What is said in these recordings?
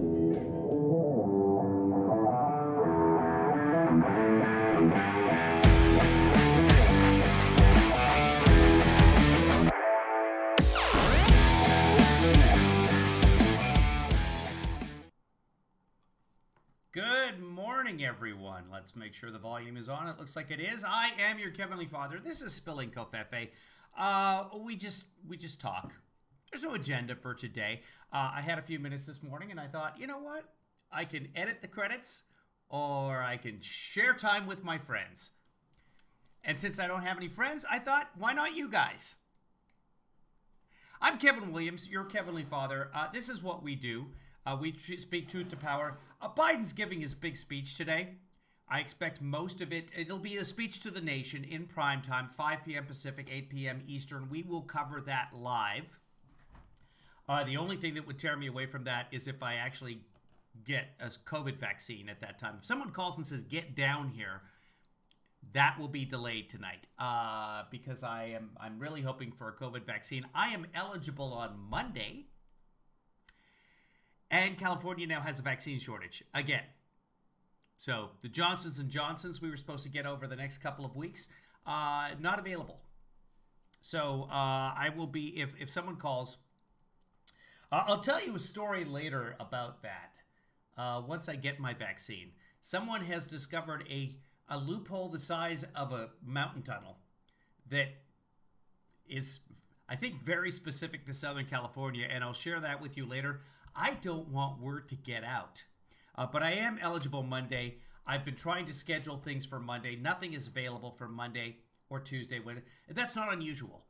Good morning, everyone. Let's make sure the volume is on. It looks like it is. I am your Kevinly Father. This is Spilling COVFEFE. We just talk. There's no agenda for today. I had a few minutes this morning, and I thought, you know what? I can edit the credits, or I can share time with my friends. And since I don't have any friends, I thought, why not you guys? I'm Kevin Williams, your Kevinly Father. This is what we do. We speak truth to power. Biden's giving his big speech today. I expect most of it. It'll be a speech to the nation in prime time, 5 p.m. Pacific, 8 p.m. Eastern. We will cover that live. The only thing that would tear me away from that is if I actually get a COVID vaccine at that time. If someone calls and says, get down here, that will be delayed tonight because I'm really hoping for a COVID vaccine. I am eligible on Monday. And California now has a vaccine shortage again. So the Johnsons & Johnsons we were supposed to get over the next couple of weeks, not available. So I will be, if someone calls, I'll tell you a story later about that once I get my vaccine. Someone has discovered a loophole the size of a mountain tunnel that is, I think, very specific to Southern California, and I'll share that with you later. I don't want word to get out, but I am eligible Monday. I've been trying to schedule things for Monday. Nothing is available for Monday or Tuesday. That's not unusual.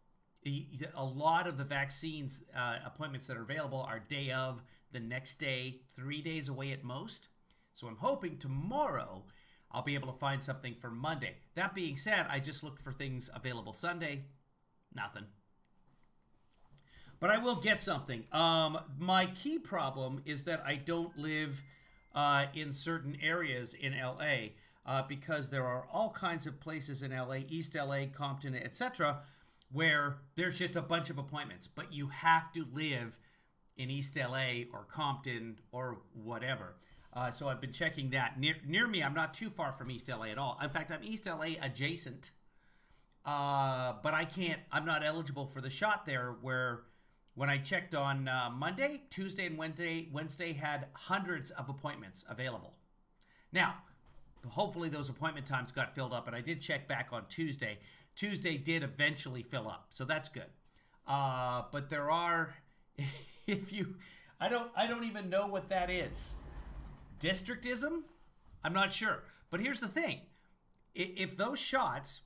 A lot of the vaccines appointments that are available are day of, the next day, 3 days away at most. So I'm hoping tomorrow I'll be able to find something for Monday. That being said, I just looked for things available Sunday. Nothing. But I will get something. My key problem is that I don't live in certain areas in LA because there are all kinds of places in LA, East LA, Compton, etc., where there's just a bunch of appointments. But you have to live in East LA or Compton or whatever. So I've been checking that. Near me, I'm not too far from East LA at all. In fact, I'm East LA adjacent. But I'm not eligible for the shot there where... When I checked on Monday, Tuesday, and Wednesday had hundreds of appointments available. Now, hopefully those appointment times got filled up, and I did check back on Tuesday. Tuesday did eventually fill up, so that's good. But there are, I don't even know what that is. Districtism? I'm not sure. But here's the thing: if those shots,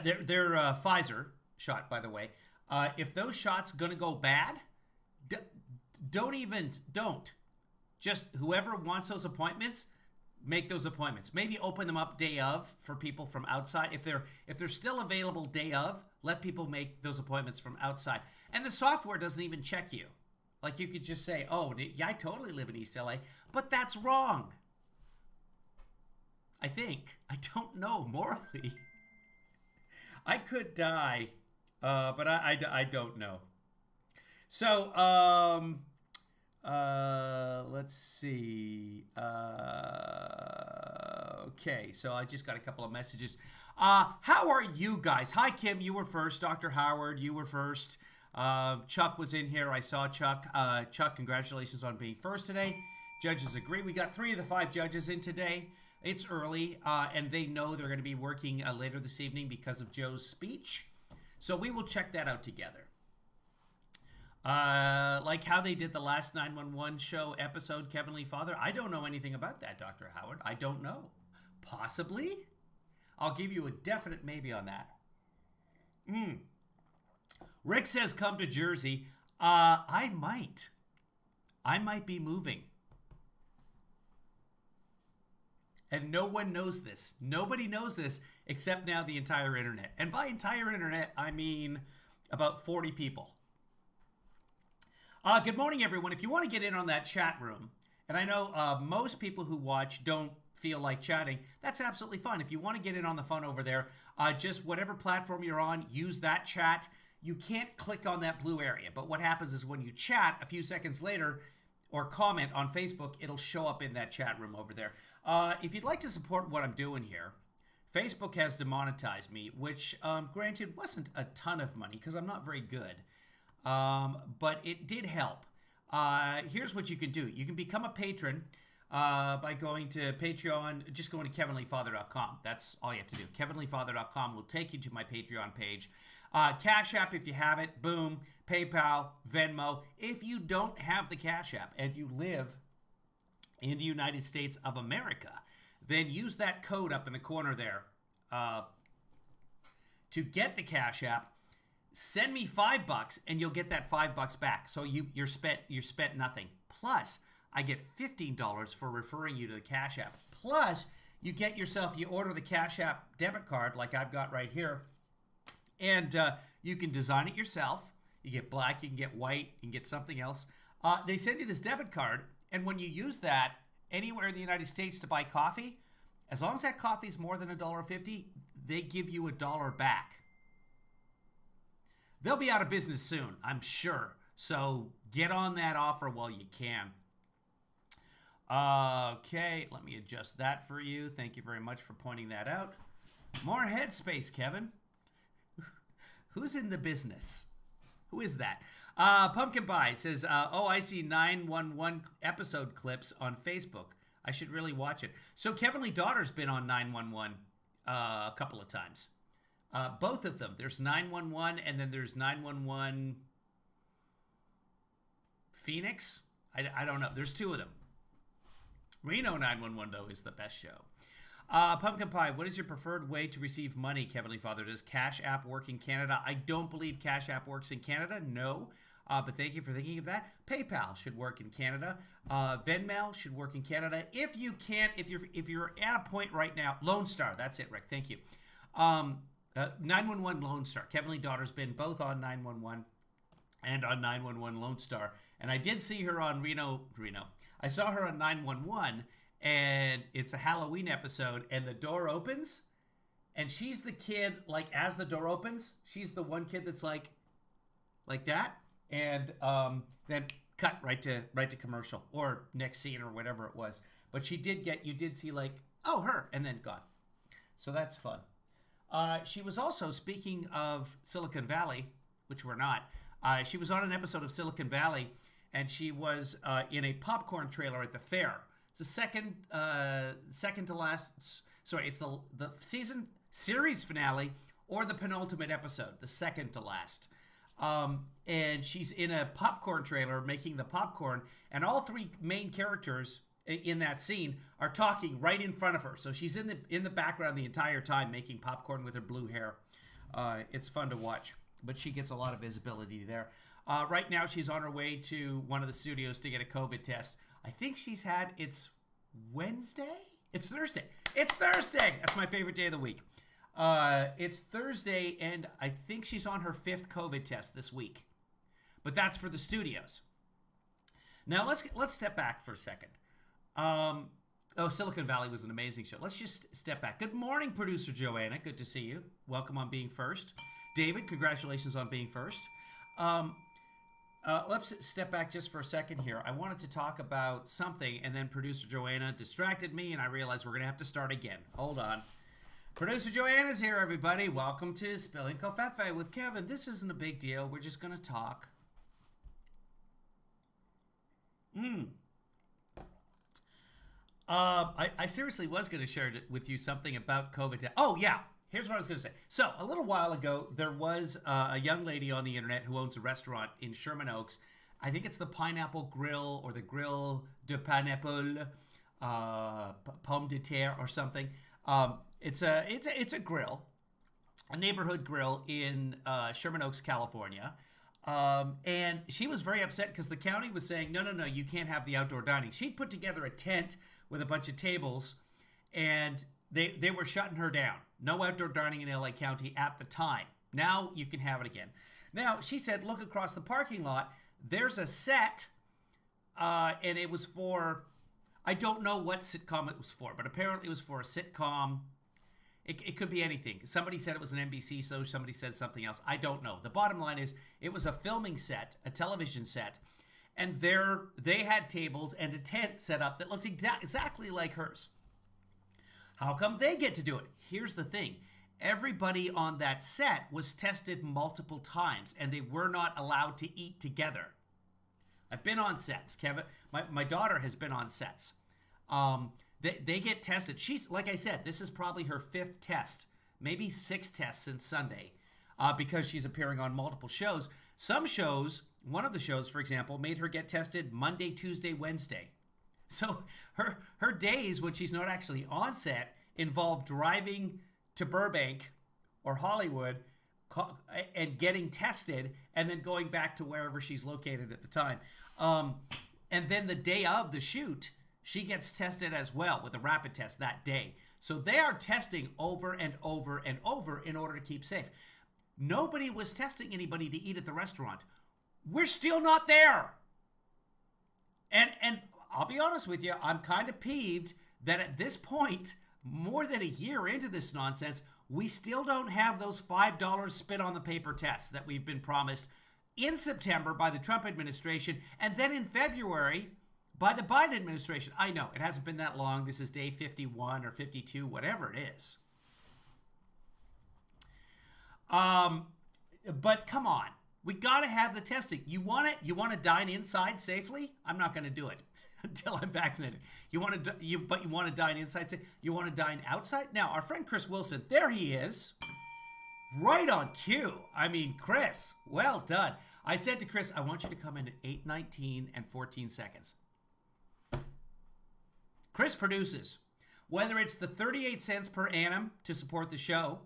they're Pfizer shot, by the way. If those shots gonna go bad, don't. Just whoever wants those appointments, make those appointments. Maybe open them up day of for people from outside. If they're still available day of, let people make those appointments from outside. And the software doesn't even check you. Like you could just say, oh, yeah, I totally live in East LA, but that's wrong. I think. I don't know morally. I could die. But I don't know. So, let's see. Okay, so I just got a couple of messages. How are you guys? Hi, Kim, you were first. Dr. Howard, you were first. Chuck was in here. I saw Chuck. Chuck, congratulations on being first today. Judges agree. We got 3 of the 5 judges in today. It's early, and they know they're going to be working later this evening because of Joe's speech. So we will check that out together. Like how they did the last 911 show episode, Kevinly Father. I don't know anything about that, Dr. Howard. I don't know. Possibly? I'll give you a definite maybe on that. Rick says come to Jersey. I might. I might be moving. And no one knows this. Nobody knows this except now the entire internet. And by entire internet, I mean about 40 people. Good morning, everyone. If you want to get in on that chat room, and I know most people who watch don't feel like chatting, that's absolutely fine. If you want to get in on the fun over there, just whatever platform you're on, use that chat. You can't click on that blue area. But what happens is when you chat, a few seconds later, or comment on Facebook, it'll show up in that chat room over there. If you'd like to support what I'm doing here, Facebook has demonetized me, which, granted, wasn't a ton of money because I'm not very good, but it did help. Here's what you can do. You can become a patron by going to Patreon, just going to KevinlyFather.com. That's all you have to do. KevinlyFather.com will take you to my Patreon page. Cash App, if you have it, boom. PayPal, Venmo. If you don't have the Cash App and you live in the United States of America, then use that code up in the corner there to get the Cash App. Send me $5 and you'll get that $5 back. So you spent nothing. Plus, I get $15 for referring you to the Cash App. Plus, you get yourself, you order the Cash App debit card like I've got right here, and you can design it yourself. You get black, you can get white, you can get something else. They send you this debit card, and when you use that anywhere in the United States to buy coffee, as long as that coffee is more than $1.50, they give you $1 back. They'll be out of business soon, I'm sure. So get on that offer while you can. Okay, let me adjust that for you. Thank you very much for pointing that out. More headspace, Kevin. Who's in the business? Who is that? Pumpkin Pie says, oh, I see 911 episode clips on Facebook. I should really watch it. So Kevinly Daughter's been on 911 a couple of times. Both of them. There's 911 and then there's 911 Phoenix. I don't know. There's two of them. Reno 911, though, is the best show. Pumpkin Pie, what is your preferred way to receive money, Kevinly Father? Does Cash App work in Canada? I don't believe Cash App works in Canada, no. But thank you for thinking of that. PayPal should work in Canada. Venmo should work in Canada. If you can't, if you're at a point right now, Lone Star, that's it, Rick, thank you. 911 Lone Star. Kevinly Daughter's been both on 911 and on 911 Lone Star. And I did see her on Reno. I saw her on 911, and it's a Halloween episode, and the door opens, and she's the kid, like, as the door opens, she's the one kid that's like that, and then cut right to commercial, or next scene, or whatever it was. But you did see, like, oh, her, and then gone. So that's fun. She was also, speaking of Silicon Valley, which we're not, she was on an episode of Silicon Valley, and she was in a popcorn trailer at the fair. It's the second to last. Sorry, it's the season series finale or the penultimate episode, the second to last. And she's in a popcorn trailer making the popcorn, and all three main characters in that scene are talking right in front of her. So she's in the background the entire time making popcorn with her blue hair. It's fun to watch, but she gets a lot of visibility there. Right now, she's on her way to one of the studios to get a COVID test. I think she's had, it's Wednesday? It's Thursday. It's Thursday! That's my favorite day of the week. It's Thursday, and I think she's on her 5th COVID test this week. But that's for the studios. Now, let's step back for a second. Silicon Valley was an amazing show. Let's just step back. Good morning, producer Joanna. Good to see you. Welcome on being first. David, congratulations on being first. Let's step back just for a second here. I wanted to talk about something, and then producer Joanna distracted me, and I realized we're going to have to start again. Hold on. Producer Joanna's here, everybody. Welcome to Spilling COVFEFE with Kevin. This isn't a big deal. We're just going to talk. I seriously was going to share with you something about COVID. Oh, yeah. Here's what I was going to say. So, a little while ago, there was a young lady on the internet who owns a restaurant in Sherman Oaks. I think it's the Pineapple Grill or the Grill de Pineapple, Pomme de Terre or something. It's a grill, a neighborhood grill in Sherman Oaks, California. And she was very upset because the county was saying, no, you can't have the outdoor dining. She'd put together a tent with a bunch of tables, and they were shutting her down. No outdoor dining in LA County at the time. Now you can have it again. Now, she said, look across the parking lot. There's a set, and it was for, I don't know what sitcom it was for, but apparently it was for a sitcom. It could be anything. Somebody said it was an NBC show. Somebody said something else. I don't know. The bottom line is it was a filming set, a television set, and they had tables and a tent set up that looked exactly like hers. How come they get to do it? Here's the thing. Everybody on that set was tested multiple times, and they were not allowed to eat together. I've been on sets, Kevin. My daughter has been on sets. They get tested. She's, like I said, this is probably her 5th test, maybe 6 tests since Sunday, because she's appearing on multiple shows. Some shows, one of the shows, for example, made her get tested Monday, Tuesday, Wednesday. So her days when she's not actually on set involve driving to Burbank or Hollywood and getting tested and then going back to wherever she's located at the time. And then the day of the shoot, she gets tested as well with a rapid test that day. So they are testing over and over and over in order to keep safe. Nobody was testing anybody to eat at the restaurant. We're still not there. And I'll be honest with you, I'm kind of peeved that at this point, more than a year into this nonsense, we still don't have those $5 spit on the paper tests that we've been promised in September by the Trump administration and then in February by the Biden administration. I know, it hasn't been that long. This is day 51 or 52, whatever it is. But come on. We got to have the testing. You want to dine inside safely? I'm not going to do it until I'm vaccinated. But you want to dine inside? You want to dine outside? Now, our friend Chris Wilson, there he is. Right on cue. I mean, Chris, well done. I said to Chris, I want you to come in at 8:19 and 14 seconds. Chris produces. Whether it's the 38 cents per annum to support the show,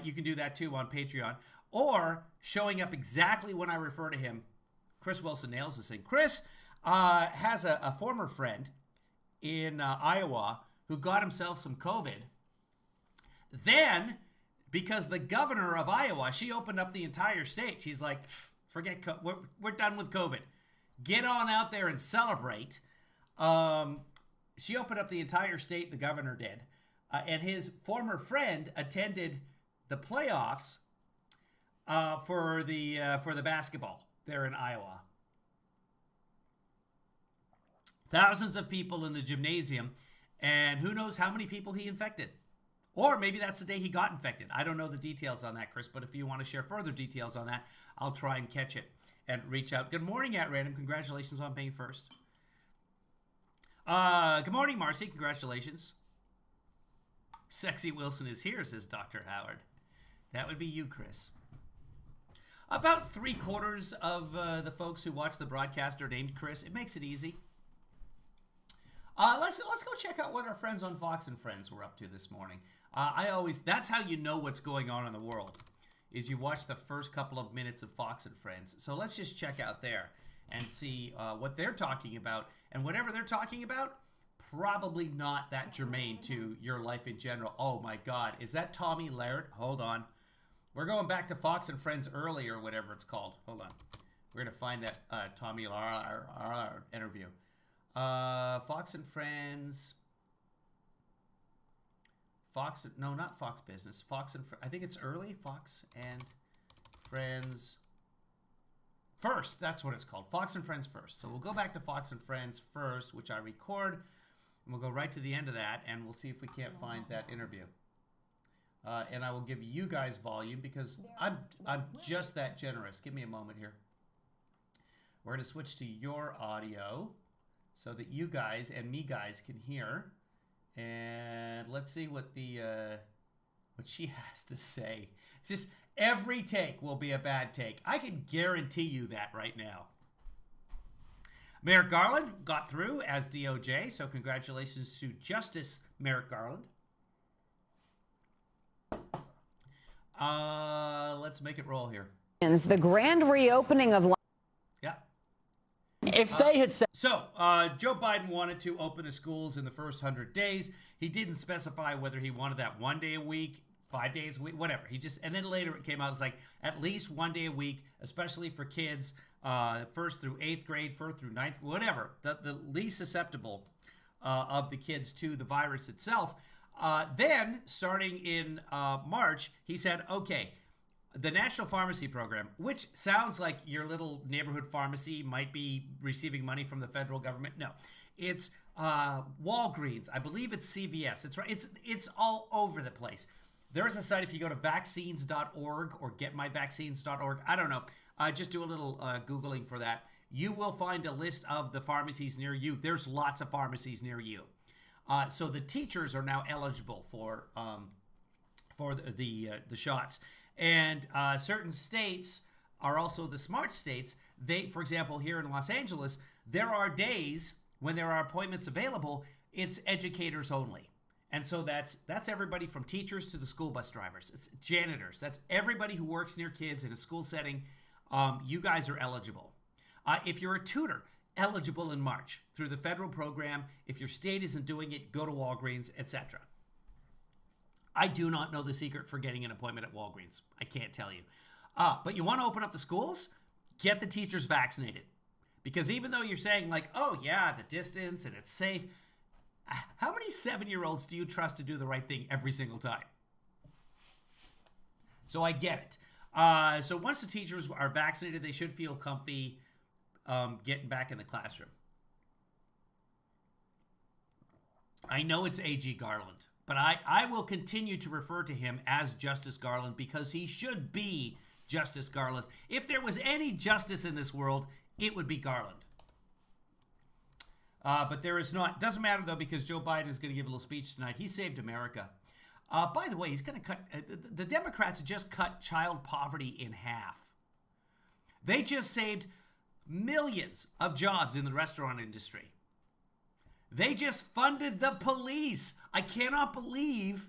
you can do that too on Patreon, or showing up exactly when I refer to him. Chris Wilson nails this thing. Chris has a former friend in Iowa who got himself some COVID. Then, because the governor of Iowa, she opened up the entire state. She's like, forget COVID. We're done with COVID. Get on out there and celebrate. She opened up the entire state, the governor did. And his former friend attended the playoffs for the basketball there in Iowa. Thousands of people in the gymnasium, and who knows how many people he infected. Or maybe that's the day he got infected. I don't know the details on that, Chris, but if you want to share further details on that, I'll try and catch it and reach out. Good morning, at Random. Congratulations on being first. Good morning, Marcy. Congratulations. Sexy Wilson is here, says Dr. Howard. That would be you, Chris. About 3/4 of the folks who watch the broadcast are named Chris. It makes it easy. Let's go check out what our friends on Fox and Friends were up to this morning. That's how you know what's going on in the world, is you watch the first couple of minutes of Fox and Friends. So let's just check out there and see what they're talking about. And whatever they're talking about, probably not that germane to your life in general. Oh my God, is that Tommy Laird? Hold on. We're going back to Fox and Friends early or whatever it's called. Hold on. We're going to find that Tommy Laird interview. Fox and Friends. No, not Fox Business. I think it's early. Fox and Friends First. That's what it's called. Fox and Friends First. So we'll go back to Fox and Friends First, which I record. And we'll go right to the end of that, and we'll see if we can't find that interview. And I will give you guys volume because I'm just that generous. Give me a moment here. We're going to switch to your audio so that you guys and me guys can hear. And let's see what what she has to say. It's just every take will be a bad take. I can guarantee you that right now. Merrick Garland got through as DOJ, so congratulations to Justice Merrick Garland. Let's make it roll here. The grand reopening of... Yeah. If they had said... So, Joe Biden wanted to open the schools in the first 100 days. He didn't specify whether he wanted that 1 day a week, 5 days a week, whatever. And then later it came out, it's like at least 1 day a week, especially for kids, 1st through 8th grade, 1st through 9th, whatever, the least susceptible of the kids to the virus itself. Then, starting in March, he said, okay, The National Pharmacy Program, which sounds like your little neighborhood pharmacy might be receiving money from the federal government. No, it's Walgreens. I believe it's CVS. It's right. It's all over the place. There is a site, if you go to vaccines.org or getmyvaccines.org, I don't know, just do a little Googling for that. You will find a list of the pharmacies near you. There's lots of pharmacies near you. So the teachers are now eligible for the shots. And certain states are also the smart states. For example, here in Los Angeles, there are days when there are appointments available. It's educators only. And so that's everybody from teachers to the school bus drivers. It's janitors. That's everybody who works near kids in a school setting. You guys are eligible. If you're a tutor, eligible in March through the federal program. If your state isn't doing it, go to Walgreens, etc. I do not know the secret for getting an appointment at Walgreens. I can't tell you. But you want to open up the schools? Get the teachers vaccinated. Because even though you're saying like, oh yeah, the distance and it's safe, how many 7-year-olds do you trust to do the right thing every single time? So I get it. So once the teachers are vaccinated, they should feel comfy getting back in the classroom. I know it's A.G. Garland, but I will continue to refer to him as Justice Garland because he should be Justice Garland. If there was any justice in this world, it would be Garland. But there is not. Doesn't matter, though, because Joe Biden is going to give a little speech tonight. He saved America. By the way, he's going to cut... the Democrats just cut child poverty in half. They just saved millions of jobs in the restaurant industry. They just funded the police. I cannot believe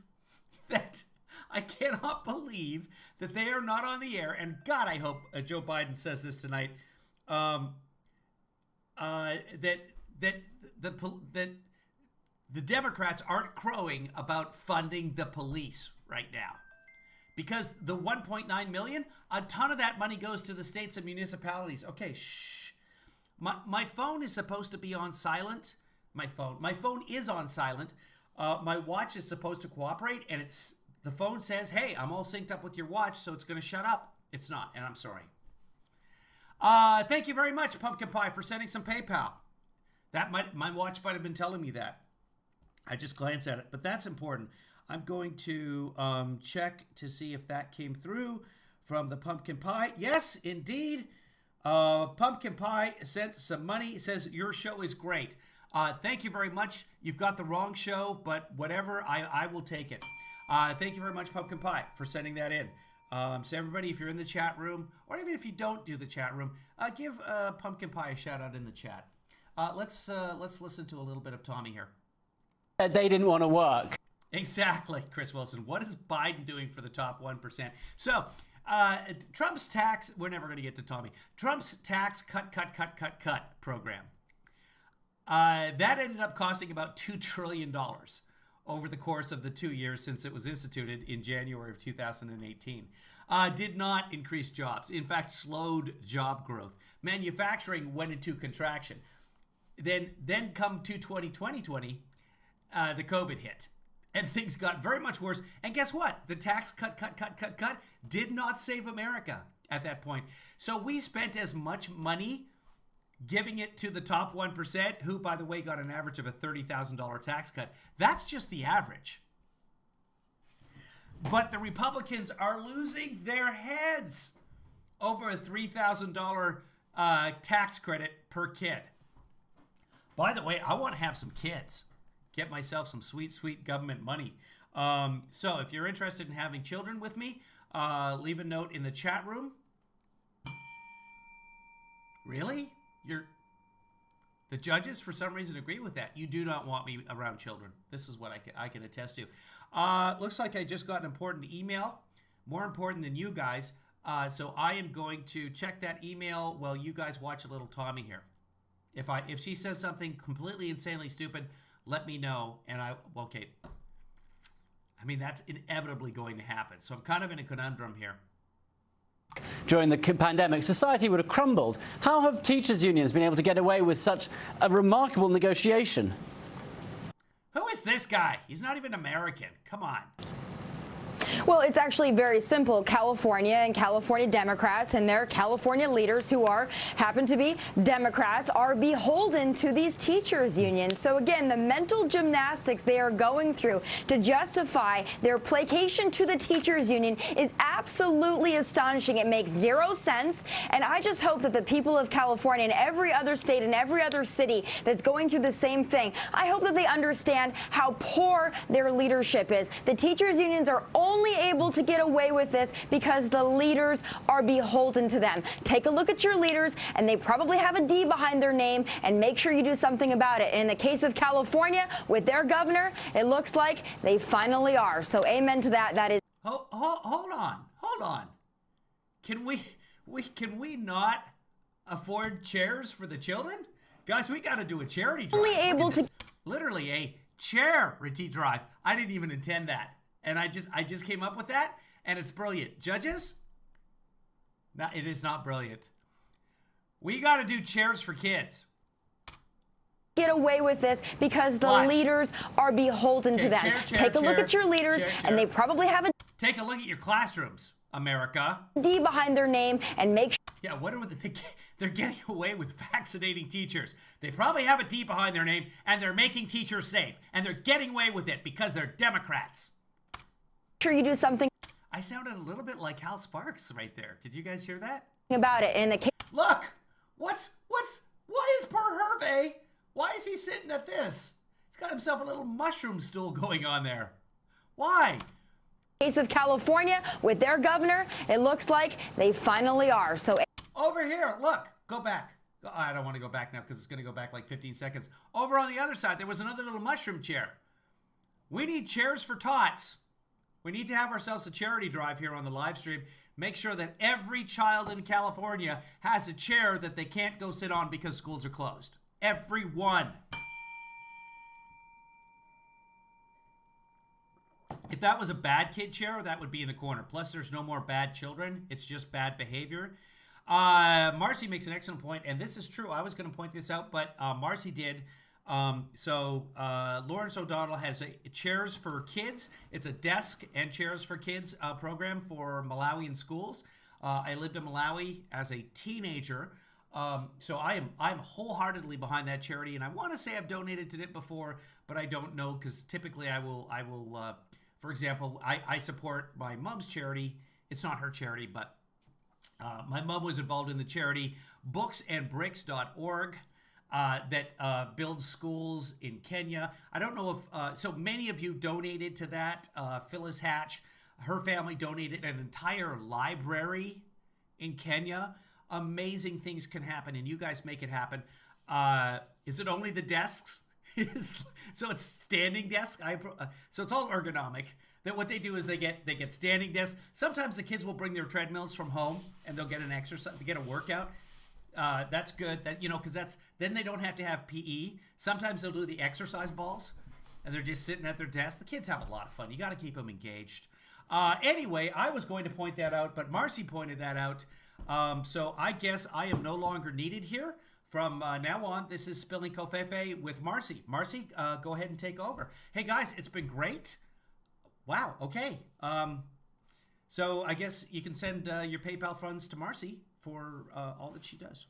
that they are not on the air. And God, I hope Joe Biden says this tonight. That the Democrats aren't crowing about funding the police right now. Because the 1.9 million, a ton of that money goes to the states and municipalities. Okay, shh. My phone is supposed to be on silent. My phone is on silent. My watch is supposed to cooperate, and the phone says, hey, I'm all synced up with your watch, so it's going to shut up. It's not, and I'm sorry. Thank you very much, Pumpkin Pie, for sending some PayPal. My watch might have been telling me that. I just glanced at it, but that's important. I'm going to check to see if that came through from the Pumpkin Pie. Yes, indeed. Pumpkin Pie sent some money. It says, your show is great. Thank you very much. You've got the wrong show, but whatever, I will take it. Thank you very much, Pumpkin Pie, for sending that in. So everybody, if you're in the chat room, or even if you don't do the chat room, give Pumpkin Pie a shout out in the chat. Let's listen to a little bit of Tommy here. They didn't want to work. Exactly, Chris Wilson. What is Biden doing for the top 1%? So, Trump's tax, we're never going to get to Tommy. Trump's tax cut program. That ended up costing about $2 trillion over the course of the 2 years since it was instituted in January of 2018. Did not increase jobs. In fact, slowed job growth. Manufacturing went into contraction. Then come to 2020, the COVID hit. And things got very much worse. And guess what? The tax cut did not save America at that point. So we spent as much money giving it to the top 1%, who, by the way, got an average of a $30,000 tax cut. That's just the average. But the Republicans are losing their heads over a $3,000 tax credit per kid. By the way, I want to have some kids. Get myself some sweet, sweet government money. So if you're interested in having children with me, leave a note in the chat room. Really? The judges, for some reason, agree with that. You do not want me around children. This is what I can attest to. Looks like I just got an important email, more important than you guys. So I am going to check that email while you guys watch a little Tommy here. If she says something completely insanely stupid, let me know. And okay. I mean, that's inevitably going to happen. So I'm kind of in a conundrum here. During the pandemic, society would have crumbled. How have teachers' unions been able to get away with such a remarkable negotiation? Who is this guy? He's not even American. Come on. Well, it's actually very simple. California and California Democrats and their California leaders who happen to be Democrats are beholden to these teachers unions. So again, the mental gymnastics they are going through to justify their placation to the teachers union is absolutely astonishing. It makes zero sense. And I just hope that the people of California and every other state and every other city that's going through the same thing, I hope that they understand how poor their leadership is. The teachers unions are only able to get away with this because the leaders are beholden to them. Take a look at your leaders, and they probably have a D behind their name, and make sure you do something about it. And in the case of California, with their governor, it looks like they finally are. So amen to that. That is. Hold on. Can we not afford chairs for the children? Guys, we got to do a charity drive. Only able to. Literally a charity drive. I didn't even intend that. And I just came up with that, and it's brilliant. Judges? No, it is not brilliant. We got to do chairs for kids. Get away with this because the leaders are beholden to them. Take a look at your leaders, and they probably have a take a look at your classrooms, America. D behind their name, and make sure. Yeah, what are they're getting away with vaccinating teachers? They probably have a D behind their name, and they're making teachers safe, and they're getting away with it because they're Democrats. Sure, you do something. I sounded a little bit like Hal Sparks right there. Did you guys hear that? About it. And in the case. Look, why is poor Hervé? Why is he sitting at this? He's got himself a little mushroom stool going on there. Why? Case of California with their governor, it looks like they finally are. So over here, look, go back. I don't want to go back now because it's going to go back like 15 seconds. Over on the other side, there was another little mushroom chair. We need chairs for tots. We need to have ourselves a charity drive here on the live stream. Make sure that every child in California has a chair that they can't go sit on because schools are closed. Everyone. If that was a bad kid chair, that would be in the corner. Plus, there's no more bad children. It's just bad behavior. Marcy makes an excellent point, and this is true. I was going to point this out, but Marcy did. Lawrence O'Donnell has a Chairs for Kids. It's a desk and chairs for kids program for Malawian schools. I lived in Malawi as a teenager. So I'm wholeheartedly behind that charity, and I want to say I've donated to it before, but I don't know because typically I will. For example, I support my mom's charity. It's not her charity, but my mom was involved in the charity booksandbricks.org that builds schools in Kenya. I don't know if so many of you donated to that. Phyllis Hatch, her family donated an entire library in Kenya. Amazing things can happen, and you guys make it happen. Is it only the desks? So it's standing desk. So it's all ergonomic. That what they do is they get standing desks. Sometimes the kids will bring their treadmills from home, and they'll get an exercise, they get a workout. That's good. That because then they don't have to have PE. Sometimes they'll do the exercise balls, and they're just sitting at their desk. The kids have a lot of fun. You got to keep them engaged. Anyway, I was going to point that out, but Marcy pointed that out. So I guess I am no longer needed here. From now on, this is Spilling COVFEFE with Marcy. Marcy, go ahead and take over. Hey, guys, it's been great. Wow, okay. So I guess you can send your PayPal funds to Marcy for all that she does.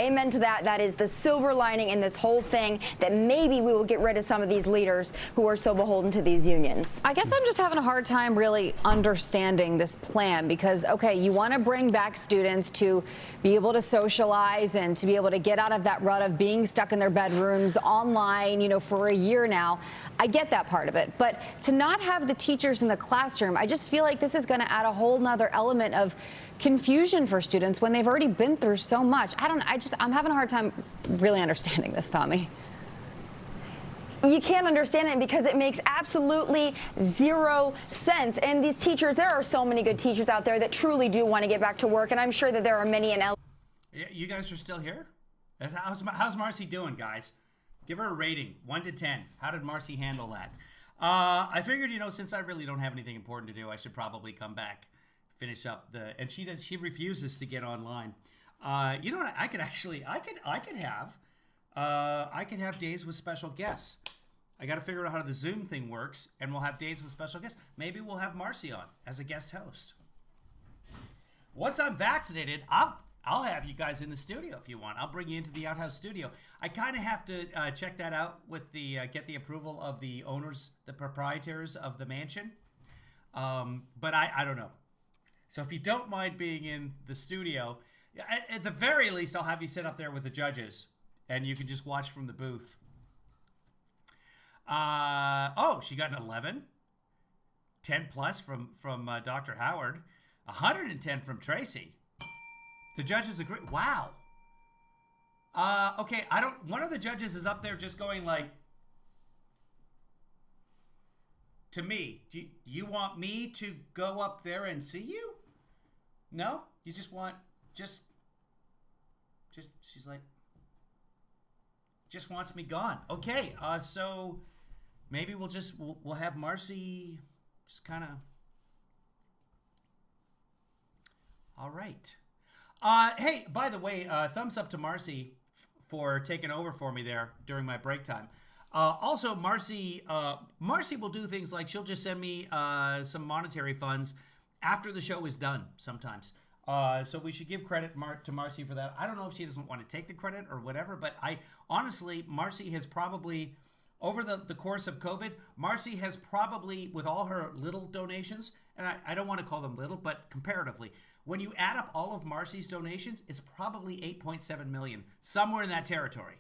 Amen to that. That is the silver lining in this whole thing, that maybe we will get rid of some of these leaders who are so beholden to these unions. I guess I'm just having a hard time really understanding this plan because, okay, you want to bring back students to be able to socialize and to be able to get out of that rut of being stuck in their bedrooms online, for a year now. I get that part of it. But to not have the teachers in the classroom, I just feel like this is going to add a whole nother element of confusion for students when they've already been through so much. I'm having a hard time really understanding this, Tommy. You can't understand it because it makes absolutely zero sense. And these teachers, there are so many good teachers out there that truly do want to get back to work, and I'm sure that there are many in L. You guys are still here? How's Marcy doing, guys? Give her a rating, 1 to 10. How did Marcy handle that? I figured, since I really don't have anything important to do, I should probably come back, finish up and she refuses to get online. You know what? I could have days with special guests. I got to figure out how the Zoom thing works, and we'll have days with special guests. Maybe we'll have Marcy on as a guest host. Once I'm vaccinated, I'll have you guys in the studio if you want. I'll bring you into the outhouse studio. I kind of have to check that out with the get the approval of the owners, the proprietors of the mansion. But I don't know. So if you don't mind being in the studio, at the very least, I'll have you sit up there with the judges, and you can just watch from the booth. Oh, she got an 11. 10 plus from Dr. Howard. 110 from Tracy. The judges agree. Wow. Okay, one of the judges is up there just going like, to me, do you want me to go up there and see you? No? You just want, just, she's like, just wants me gone. Okay, so maybe we'll have Marcy just kind of, all right. Hey, by the way, thumbs up to Marcy for taking over for me there during my break time. Also, Marcy will do things like she'll just send me some monetary funds after the show is done sometimes. So we should give credit to Marcy for that. I don't know if she doesn't want to take the credit or whatever, but honestly, Marcy has probably, over the course of COVID, Marcy has probably, with all her little donations, and I don't want to call them little, but comparatively, when you add up all of Marcy's donations, it's probably 8.7 million, somewhere in that territory.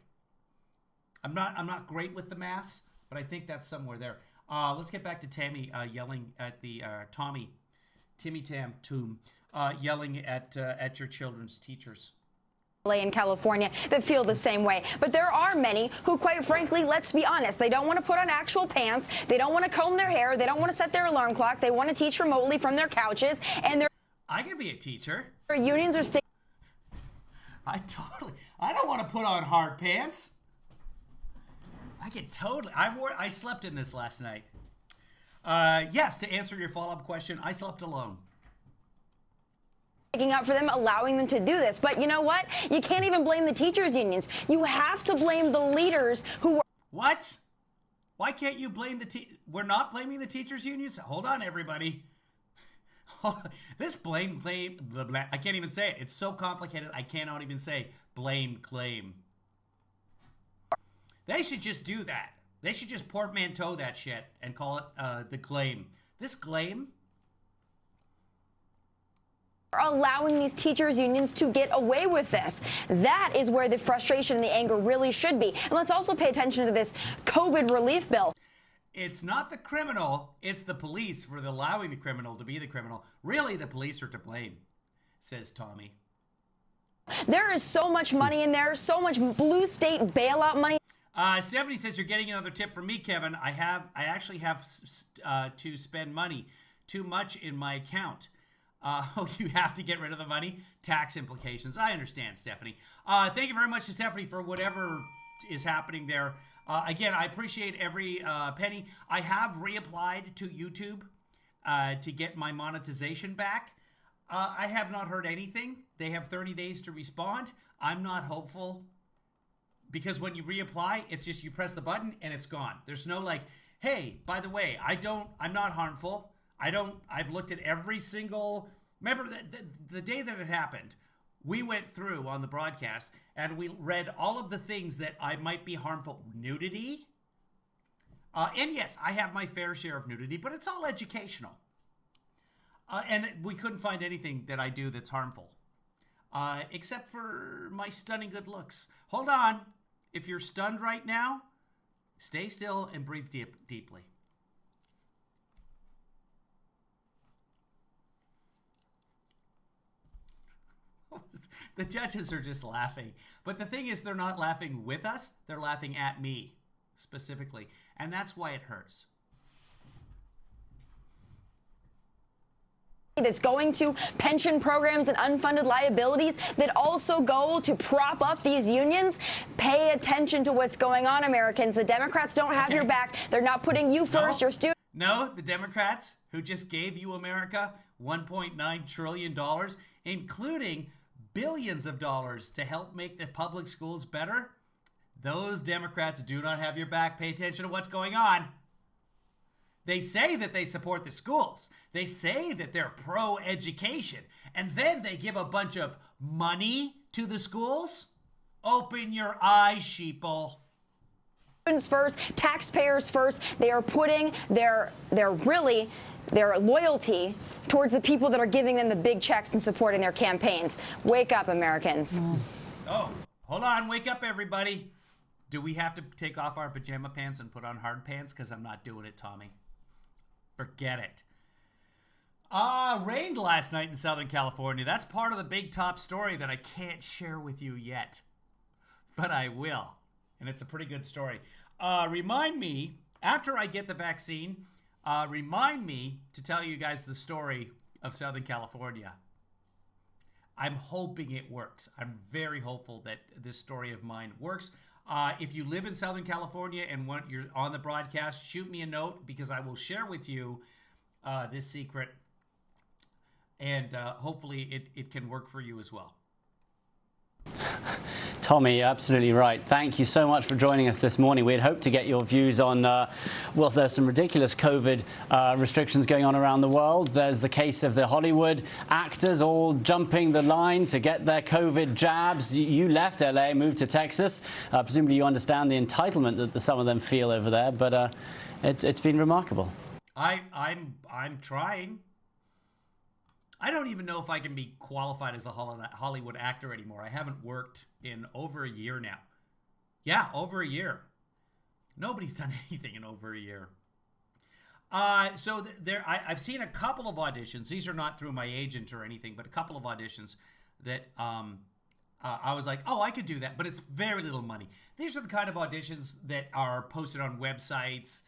I'm not great with the maths, but I think that's somewhere there. Let's get back to Tammy yelling at the Timmy Tam Toom yelling at your children's teachers. In California that feel the same way. But there are many who, quite frankly, let's be honest, they don't want to put on actual pants. They don't want to comb their hair. They don't want to set their alarm clock. They want to teach remotely from their couches. And I can be a teacher. Their unions are sticking. I don't want to put on hard pants. I slept in this last night. Yes, to answer your follow-up question, I slept alone. Up for them, allowing them to do this. But you know what? You can't even blame the teachers' unions. You have to blame the leaders who were... What? Why can't you blame We're not blaming the teachers' unions? Hold on, everybody. This blame, blah, blah. I can't even say it. It's so complicated, I cannot even say blame, claim. They should just do that. They should just portmanteau that shit and call it the claim. This claim... allowing these teachers unions to get away with this. That is where the frustration and the anger really should be. And let's also pay attention to this COVID relief bill. It's not the criminal, it's the police for allowing the criminal to be the criminal. Really, the police are to blame, says Tommy. There is so much money in there, so much blue state bailout money. Stephanie says, you're getting another tip from me, Kevin. I actually have to spend money. Too much in my account. You have to get rid of the money. Tax implications. I understand, Stephanie. Thank you very much to Stephanie for whatever is happening there. Again, I appreciate every penny. I have reapplied to YouTube to get my monetization back. I have not heard anything. They have 30 days to respond. I'm not hopeful because when you reapply, it's just you press the button and it's gone. There's no like, hey, by the way, I'm not harmful. I've looked at every single, remember the day that it happened, we went through on the broadcast and we read all of the things that I might be harmful. Nudity. And yes, I have my fair share of nudity, but it's all educational. And we couldn't find anything that I do that's harmful. Except for my stunning good looks. Hold on. If you're stunned right now, stay still and breathe deeply. The judges are just laughing. But the thing is, they're not laughing with us. They're laughing at me, specifically. And that's why it hurts. That's going to pension programs and unfunded liabilities that also go to prop up these unions. Pay attention to what's going on, Americans. The Democrats don't have your back. They're not putting you first. Your students. No, the Democrats who just gave you America $1.9 trillion, including billions of dollars to help make the public schools better, Those Democrats do not have your back. Pay attention to what's going on. They say that they support the schools. They say that they're pro-education. And then they give a bunch of money to the schools. Open your eyes, sheeple. Students first, taxpayers first. They are putting their loyalty towards the people that are giving them the big checks and supporting their campaigns. Wake up, Americans. Oh, hold on. Wake up, everybody. Do we have to take off our pajama pants and put on hard pants? Because I'm not doing it, Tommy. Forget it. Rained last night in Southern California. That's part of the big top story that I can't share with you yet. But I will. And it's a pretty good story. Remind me, after I get the vaccine, remind me to tell you guys the story of Southern California. I'm hoping it works. I'm very hopeful that this story of mine works. If you live in Southern California and you're on the broadcast, shoot me a note because I will share with you this secret. And hopefully it can work for you as well. Tommy, absolutely right. Thank you so much for joining us this morning. We had hoped to get your views on, well, there's some ridiculous COVID restrictions going on around the world. There's the case of the Hollywood actors all jumping the line to get their COVID jabs. You left LA, moved to Texas. Presumably you understand the entitlement that some of them feel over there, but it's been remarkable. I'm trying. I don't even know if I can be qualified as a Hollywood actor anymore. I haven't worked in over a year now. Yeah, over a year. Nobody's done anything in over a year. So I've seen a couple of auditions. These are not through my agent or anything, but a couple of auditions that I was like, oh, I could do that, but it's very little money. These are the kind of auditions that are posted on websites,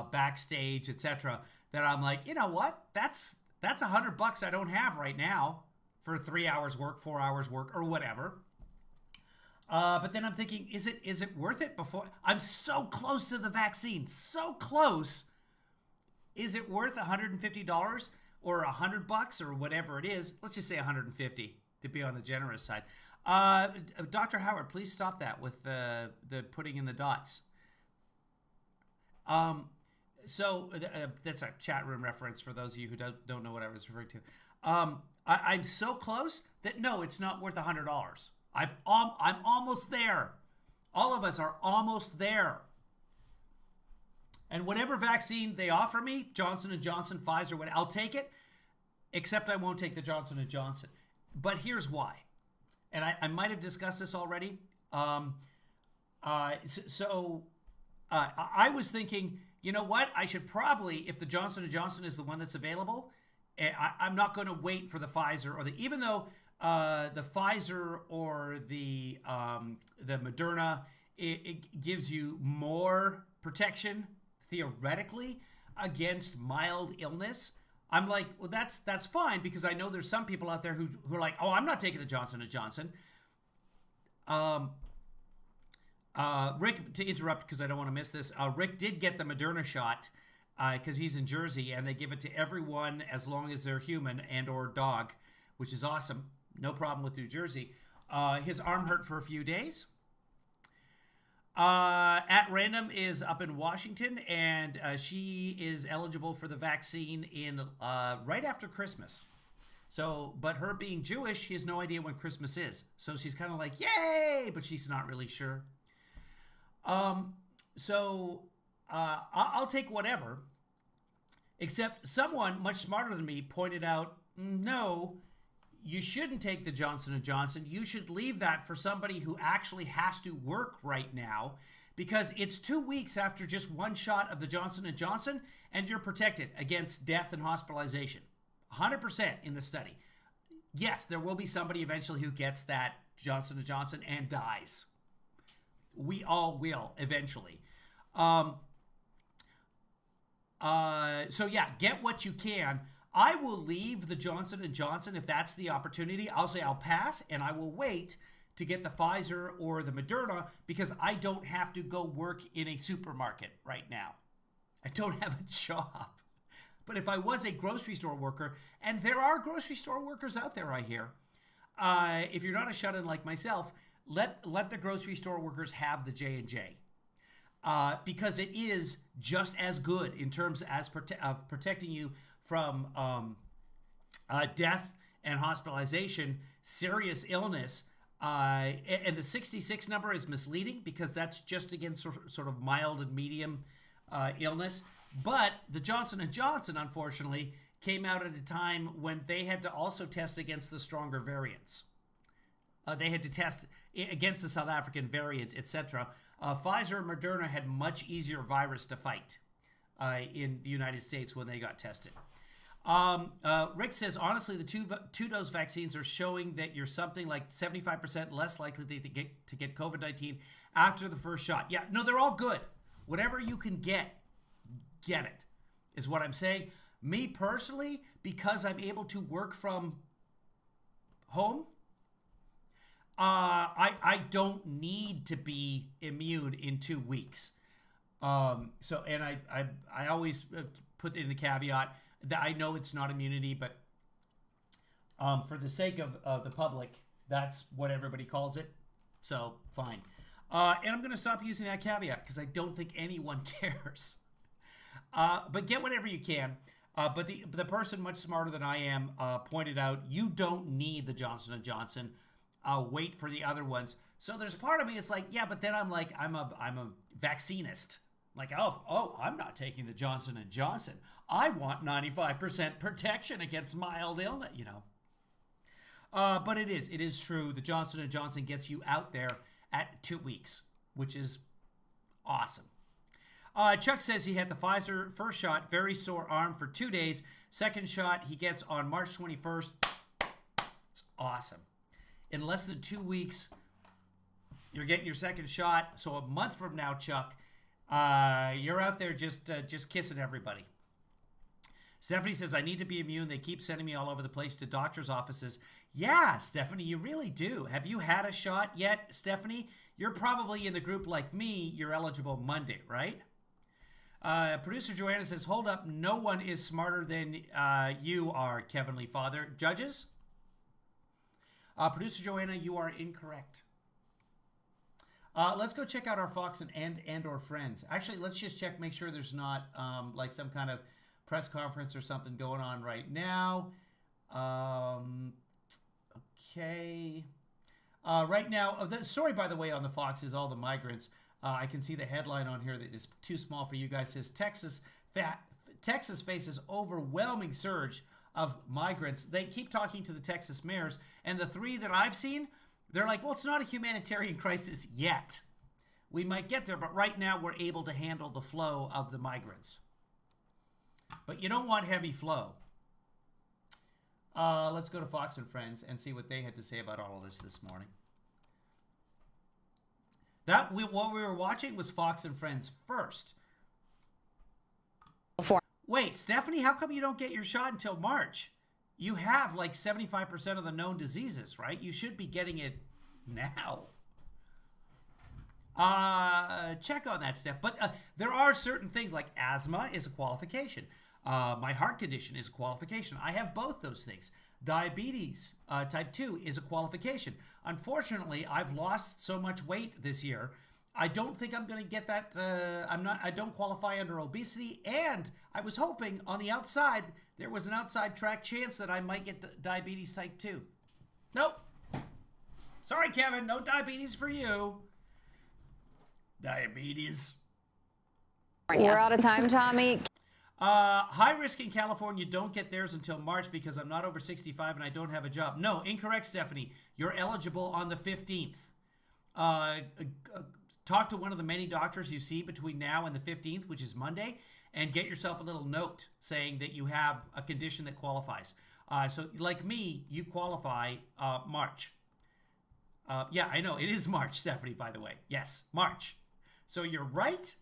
backstage, etc. That I'm like, you know what? That's $100 I don't have right now for 3 hours work, 4 hours work, or whatever. But then I'm thinking, is it worth it before? I'm so close to the vaccine, so close. Is it worth $150 or $100 or whatever it is? Let's just say $150 to be on the generous side. Dr. Howard, please stop that with the putting in the dots. So that's a chat room reference for those of you who don't know what I was referring to. I'm so close that no, it's not worth $100. I'm almost there. All of us are almost there. And whatever vaccine they offer me, Johnson & Johnson, Pfizer, whatever, I'll take it, except I won't take the Johnson & Johnson. But here's why. And I might have discussed this already. I was thinking, you know what? I should probably, if the Johnson & Johnson is the one that's available, I'm not going to wait for the Pfizer or even though the Pfizer or the Moderna, it gives you more protection theoretically against mild illness. I'm like, well, that's fine because I know there's some people out there who are like, oh, I'm not taking the Johnson & Johnson. Rick, to interrupt because I don't want to miss this, Rick did get the Moderna shot because he's in Jersey and they give it to everyone as long as they're human and or dog, which is awesome. No problem with New Jersey. His arm hurt for a few days. At Random is up in Washington and she is eligible for the vaccine in right after Christmas. So, but her being Jewish, she has no idea when Christmas is. So she's kind of like, yay, but she's not really sure. I'll take whatever, except someone much smarter than me pointed out, no, you shouldn't take the Johnson & Johnson. You should leave that for somebody who actually has to work right now because it's 2 weeks after just one shot of the Johnson & Johnson and you're protected against death and hospitalization. 100% in the study. Yes, there will be somebody eventually who gets that Johnson & Johnson and dies. We all will eventually. So yeah, get what you can. I will leave the Johnson & Johnson if that's the opportunity. I'll say I'll pass and I will wait to get the Pfizer or the Moderna because I don't have to go work in a supermarket right now. I don't have a job. But if I was a grocery store worker, and there are grocery store workers out there, I hear, if you're not a shut-in like myself, let the grocery store workers have the J&J. Because it is just as good in terms of protecting you from death and hospitalization, serious illness. And the 66 number is misleading because that's just against sort of mild and medium illness. But the Johnson & Johnson, unfortunately, came out at a time when they had to also test against the stronger variants. They had to test against the South African variant, etc. Pfizer and Moderna had much easier virus to fight in the United States when they got tested. Rick says, honestly, the two-dose vaccines are showing that you're something like 75% less likely to get COVID-19 after the first shot. Yeah, no, they're all good. Whatever you can get it, is what I'm saying. Me personally, because I'm able to work from home, I don't need to be immune in 2 weeks. So, and I always put in the caveat that I know it's not immunity, but for the sake of the public, that's what everybody calls it. So, fine. And I'm going to stop using that caveat because I don't think anyone cares. But get whatever you can. But the person much smarter than I am pointed out, you don't need the Johnson & Johnson. Wait for the other ones. So there's part of me, it's like, yeah, but then I'm like, I'm a vaccinist. Like, oh, I'm not taking the Johnson & Johnson. I want 95% protection against mild illness, you know. But it is true. The Johnson & Johnson gets you out there at 2 weeks, which is awesome. Chuck says he had the Pfizer first shot, very sore arm for 2 days. Second shot he gets on March 21st. It's awesome. In less than 2 weeks, you're getting your second shot. So a month from now, Chuck, you're out there just kissing everybody. Stephanie says, I need to be immune. They keep sending me all over the place to doctor's offices. Yeah, Stephanie, you really do. Have you had a shot yet, Stephanie? You're probably in the group like me. You're eligible Monday, right? Producer Joanna says, hold up. No one is smarter than you are, KevinlyFather. Judges? Producer Joanna, you are incorrect. Let's go check out our Fox and or Friends. Actually, let's just check, make sure there's not like some kind of press conference or something going on right now. Okay. Right now, the story, by the way, on the Fox is all the migrants. I can see the headline on here that is too small for you guys. It says Texas faces overwhelming surge of migrants. They keep talking to the Texas mayors, and the three that I've seen, they're like, well, it's not a humanitarian crisis yet. We might get there, but right now we're able to handle the flow of the migrants. But you don't want heavy flow. Let's go to Fox and Friends and see what they had to say about all of this morning. What we were watching was Fox and Friends first. Wait, Stephanie, how come you don't get your shot until March? You have like 75% of the known diseases, right? You should be getting it now. Check on that, Steph. But there are certain things like asthma is a qualification. My heart condition is a qualification. I have both those things. Diabetes type 2 is a qualification. Unfortunately, I've lost so much weight this year. I don't think I'm going to get that. I don't qualify under obesity. And I was hoping on the outside, there was an outside track chance that I might get diabetes type 2. Nope. Sorry, Kevin. No diabetes for you. Diabetes. We're out of time, Tommy. High risk in California, don't get theirs until March because I'm not over 65 and I don't have a job. No, incorrect, Stephanie. You're eligible on the 15th. Talk to one of the many doctors you see between now and the 15th, which is Monday, and get yourself a little note saying that you have a condition that qualifies. So like me, you qualify March. Yeah, I know. It is March, Stephanie, by the way. Yes, March. So you're right.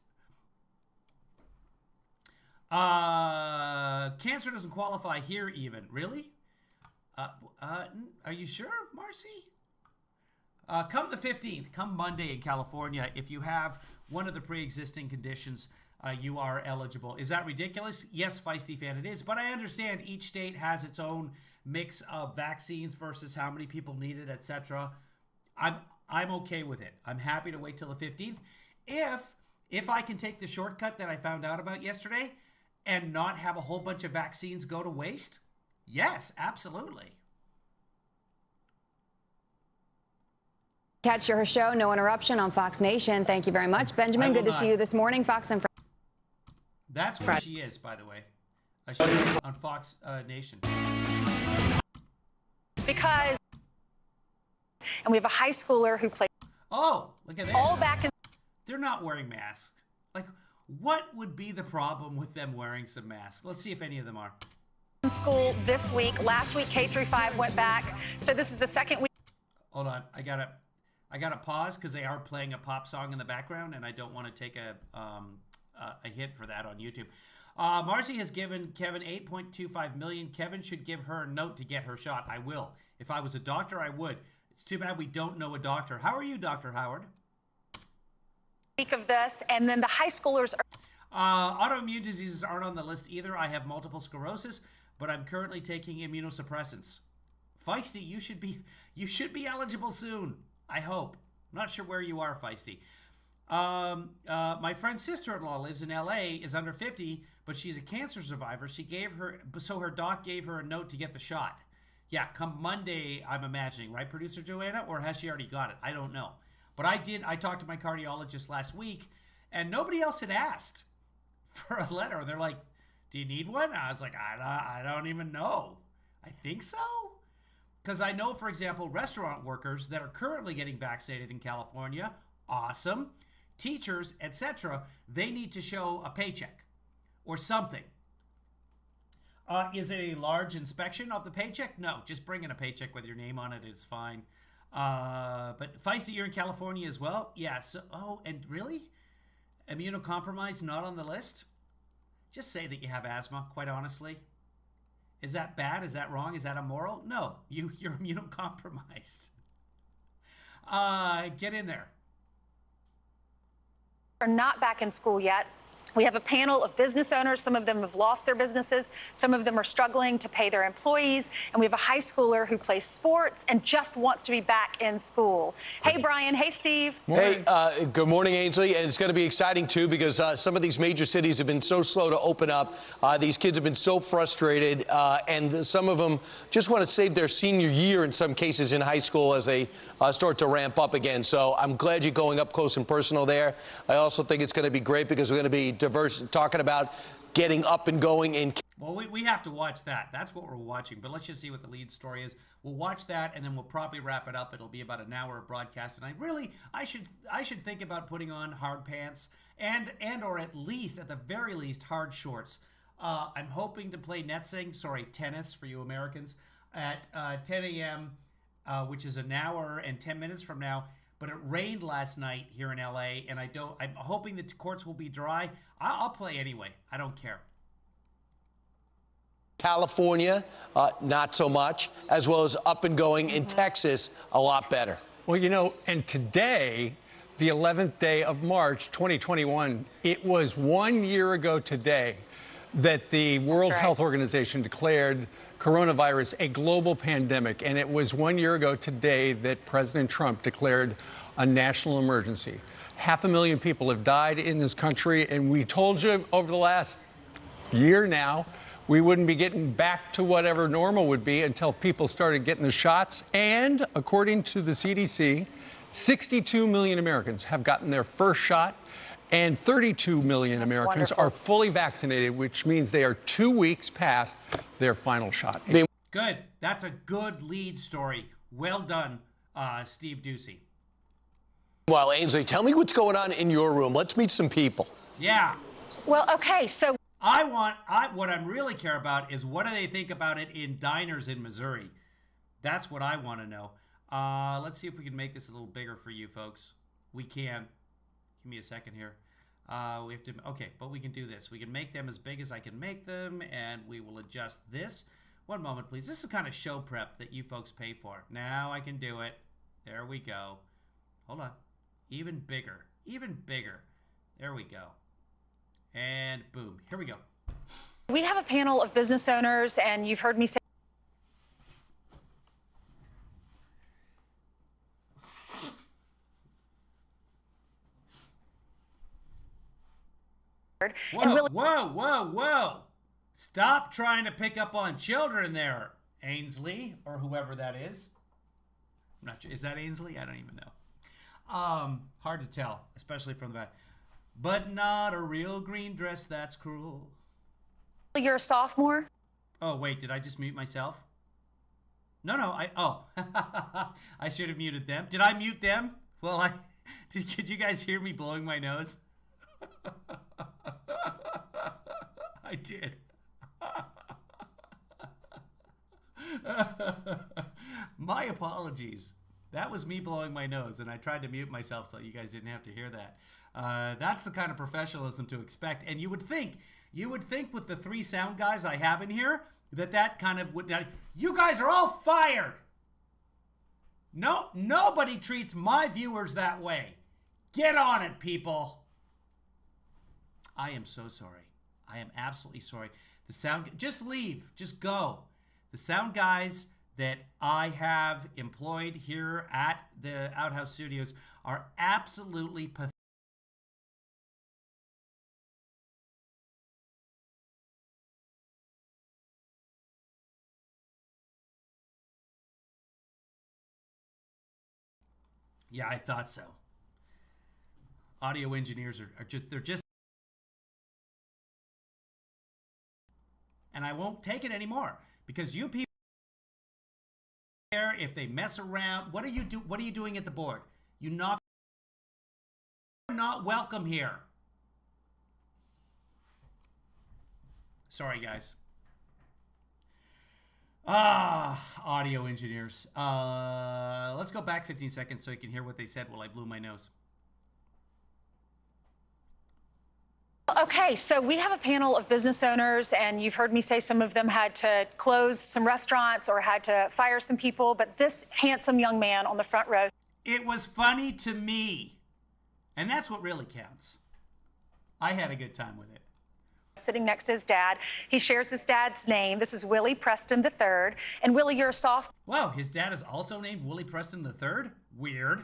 Cancer doesn't qualify here even. Really? Are you sure, Marcy? Come the 15th, come Monday in California, if you have one of the pre-existing conditions, you are eligible. Is that ridiculous? Yes, Feisty Fan, it is. But I understand each state has its own mix of vaccines versus how many people need it, etc. I'm okay with it. I'm happy to wait till the 15th. If I can take the shortcut that I found out about yesterday and not have a whole bunch of vaccines go to waste, yes, absolutely. Catch your show, No Interruption, on Fox Nation. Thank you very much. Benjamin, good to see you this morning. Fox and Friends. That's where she is, by the way. She's on Fox Nation. Because, and we have a high schooler who plays. Oh, look at this. All back in. They're not wearing masks. Like, what would be the problem with them wearing some masks? Let's see if any of them are. School this week. Last week, K through 5 went back. So this is the second week. Hold on. I gotta pause because they are playing a pop song in the background, and I don't want to take a hit for that on YouTube. Marcy has given Kevin $8.25 million. Kevin should give her a note to get her shot. I will. If I was a doctor, I would. It's too bad we don't know a doctor. How are you, Dr. Howard? Week of this, and then the high schoolers are. Autoimmune diseases aren't on the list either. I have multiple sclerosis, but I'm currently taking immunosuppressants. Feisty, you should be eligible soon. I hope. I'm not sure where you are, Feisty. My friend's sister-in-law lives in LA, is under 50, but she's a cancer survivor. So her doc gave her a note to get the shot. Yeah, come Monday, I'm imagining, right, producer Joanna? Or has she already got it? I don't know. But I talked to my cardiologist last week, and nobody else had asked for a letter. They're like, do you need one? I was like, I don't even know. I think so. Because I know, for example, restaurant workers that are currently getting vaccinated in California, awesome. Teachers, etc., they need to show a paycheck or something. Is it a large inspection of the paycheck? No, just bring in a paycheck with your name on it. It's fine. But Feisty, you're in California as well? Yeah, and really? Immunocompromised, not on the list? Just say that you have asthma, quite honestly. Is that bad? Is that wrong? Is that immoral? No, you're immunocompromised. Get in there. Are not back in school yet. We have a panel of business owners. Some of them have lost their businesses. Some of them are struggling to pay their employees. And we have a high schooler who plays sports and just wants to be back in school. Hey, Brian. Hey, Steve. Morning. Hey, good morning, Ainsley. And it's going to be exciting, too, because some of these major cities have been so slow to open up. These kids have been so frustrated. And some of them just want to save their senior year, in some cases, in high school as they start to ramp up again. So I'm glad you're going up close and personal there. I also think it's going to be great because we're going to be talking about getting up and going in. Well, we have to watch that. That's what we're watching. But let's just see what the lead story is. We'll watch that, and then we'll probably wrap it up. It'll be about an hour of broadcast. And I should think about putting on hard pants and or at the very least, hard shorts. I'm hoping to play tennis for you Americans, at 10 a.m., which is an hour and 10 minutes from now. But it rained last night here in LA, and I'm hoping the courts will be dry. I'll play anyway. I don't care. California, not so much, as well as up and going in Texas, a lot better. Well, and today, the 11th day of March, 2021, it was 1 year ago today that the World Health Organization declared coronavirus a global pandemic. And it was 1 year ago today that President Trump declared a national emergency. 500,000 people have died in this country. And we told you over the last year now, we wouldn't be getting back to whatever normal would be until people started getting the shots. And according to the CDC, 62 million Americans have gotten their first shot. And 32 million Americans are fully vaccinated, which means they are 2 weeks past their final shot. Good. That's a good lead story. Well done, Steve Ducey. Well, Ainsley, tell me what's going on in your room. Let's meet some people. Yeah. Well, okay, so what I really care about is what do they think about it in diners in Missouri? That's what I want to know. Let's see if we can make this a little bigger for you folks. We can. Give me a second here. We have to, okay, but we can do this. We can make them as big as I can make them, and we will adjust this. One moment, please. This is the kind of show prep that you folks pay for. Now I can do it. There we go. Hold on. Even bigger. Even bigger. There we go. And boom. Here we go. we have a panel of business owners, and you've heard me say Whoa. Stop trying to pick up on children there, Ainsley, or whoever that is. I'm not sure. Is that Ainsley? I don't even know. Hard to tell, especially from the back. But not a real green dress, that's cruel. You're a sophomore? Oh, wait, did I just mute myself? No, I should have muted them. Did I mute them? Well, could you guys hear me blowing my nose? I did. My apologies. That was me blowing my nose, and I tried to mute myself so you guys didn't have to hear that. That's the kind of professionalism to expect. And you would think with the 3 sound guys I have in here that kind of would not. You guys are all fired. No, nobody treats my viewers that way. Get on it, people. I am so sorry. I am absolutely sorry. The sound, just leave, just go. The sound guys that I have employed here at the Outhouse Studios are absolutely pathetic. Yeah, I thought so. Audio engineers are just, and I won't take it anymore because you people there, if they mess around, what are you doing at the board? You're not welcome here. Sorry, guys. Audio engineers. Let's go back 15 seconds so you can hear what they said while I blew my nose. Okay, so we have a panel of business owners, and you've heard me say some of them had to close some restaurants or had to fire some people, but this handsome young man on the front row. It was funny to me, and that's what really counts. I had a good time with it. Sitting next to his dad. He shares his dad's name. This is Willie Preston III. And Willie, you're a sophomore. Wow, his dad is also named Willie Preston III? Weird.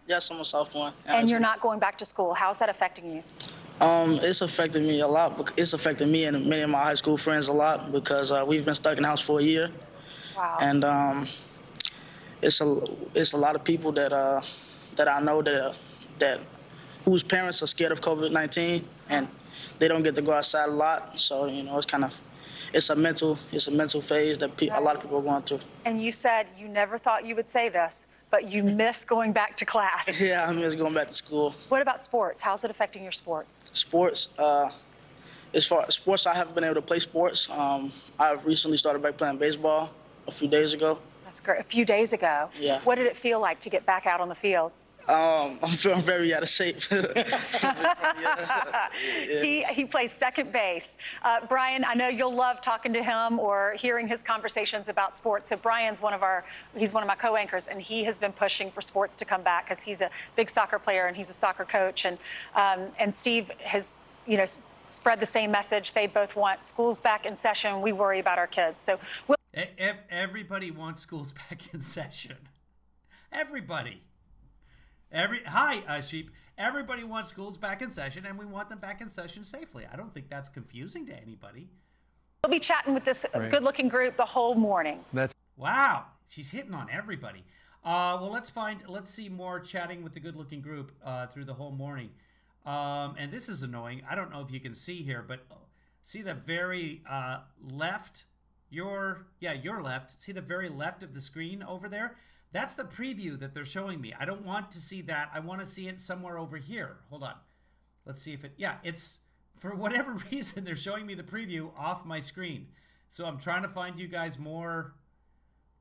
Yes, I'm a sophomore. And you're not going back to school. How's that affecting you? It's affected me a lot. It's affected me and many of my high school friends a lot because we've been stuck in the house for a year. Wow. And it's a lot of people that I know that whose parents are scared of COVID-19 and they don't get to go outside a lot. So it's a mental phase that a lot of people are going through. And you said you never thought you would say this, but you miss going back to class. Yeah, I miss going back to school. What about sports? How's it affecting your sports? Sports, as far as sports, I haven't been able to play sports. I've recently started back playing baseball a few days ago. That's great. A few days ago? Yeah. What did it feel like to get back out on the field? I'm feeling very out of shape. He plays second base. Brian, I know you'll love talking to him or hearing his conversations about sports. So Brian's he's one of my co-anchors, and he has been pushing for sports to come back because he's a big soccer player and he's a soccer coach. And Steve has, spread the same message. They both want schools back in session. We worry about our kids. So everybody wants schools back in session. Everybody. Hi, Sheep. Everybody wants schools back in session, and we want them back in session safely. I don't think that's confusing to anybody. We'll be chatting with this good-looking group the whole morning. Wow, she's hitting on everybody. Well, let's see more chatting with the good-looking group through the whole morning. And this is annoying. I don't know if you can see here, but see the very left. Your left. See the very left of the screen over there. That's the preview that they're showing me. I don't want to see that. I want to see it somewhere over here. Hold on. Let's see if it's, for whatever reason, they're showing me the preview off my screen. So I'm trying to find you guys more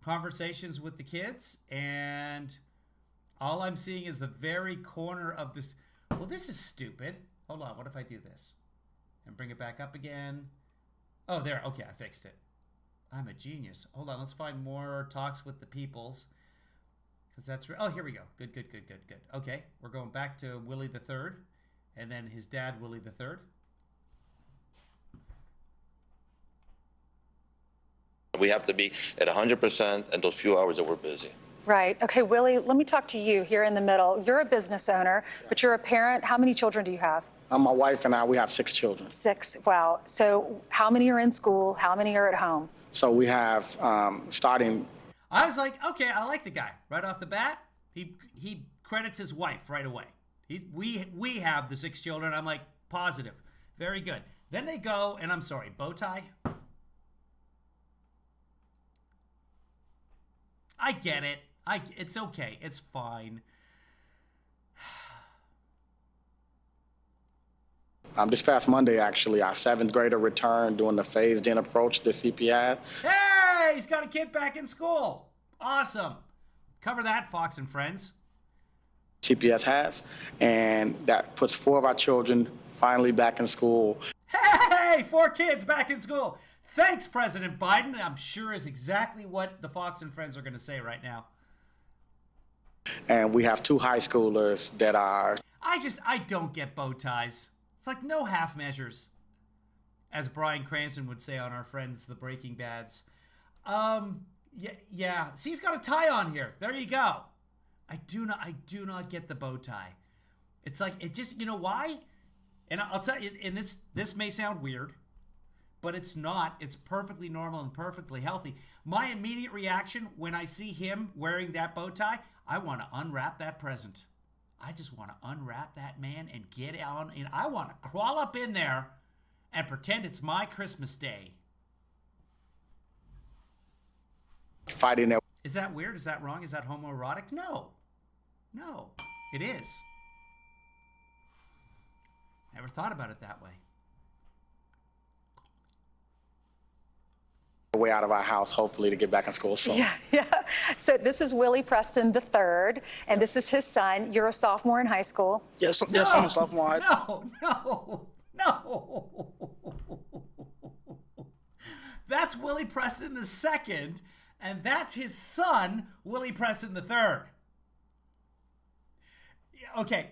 conversations with the kids, and all I'm seeing is the very corner of this. Well, this is stupid. Hold on. What if I do this and bring it back up again? Oh, there. Okay, I fixed it. I'm a genius. Hold on. Let's find more talks with the peoples. Because that's oh, here we go. Good. Okay, we're going back to Willie III, and then his dad, Willie III. We have to be at 100% in those few hours that we're busy. Right. Okay, Willie, let me talk to you here in the middle. You're a business owner, but you're a parent. How many children do you have? My wife and I, we have 6 children. 6. Wow. So how many are in school? How many are at home? So we have starting. I was like, okay, I like the guy right off the bat. He credits his wife right away. We have the 6 children. I'm like, positive, very good. Then they go, and I'm sorry, bow tie. I get it. It's okay. It's fine. This past Monday, actually, our 7th grader returned doing the phased-in approach to CPI. Hey, he's got a kid back in school. Awesome. Cover that, Fox and Friends. CPS has, and that puts 4 of our children finally back in school. Hey, 4 kids back in school. Thanks, President Biden. I'm sure is exactly what the Fox and Friends are going to say right now. And we have 2 high schoolers that are. I don't get bow ties. It's like no half measures, as Bryan Cranston would say on our friends, the Breaking Bads. Yeah. See, he's got a tie on here. There you go. I do not get the bow tie. It's like, it just, you know why? And I'll tell you, and this may sound weird, but it's not. It's perfectly normal and perfectly healthy. My immediate reaction when I see him wearing that bow tie, I want to unwrap that present. I just want to unwrap that man and get on, and I want to crawl up in there and pretend it's my Christmas day. Fighting their. Is that weird? Is that wrong? Is that homoerotic? No, it is. Never thought about it that way. Way out of our house, hopefully, to get back in school soon. Yeah. So this is Willie Preston III, and this is his son. You're a sophomore in high school. Yes, I'm a sophomore. No. That's Willie Preston II, and that's his son, Willie Preston III. Okay,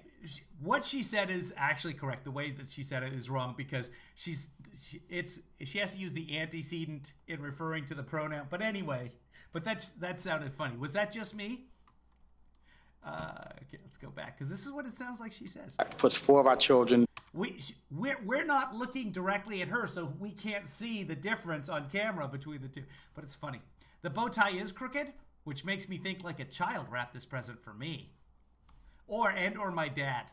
what she said is actually correct. The way that she said it is wrong because she has to use the antecedent in referring to the pronoun. But anyway, that sounded funny. Was that just me? Okay, let's go back because this is what it sounds like she says. Puts 4 of our children. We're not looking directly at her, so we can't see the difference on camera between the two. But it's funny. The bow tie is crooked, which makes me think like a child wrapped this present for me, or my dad.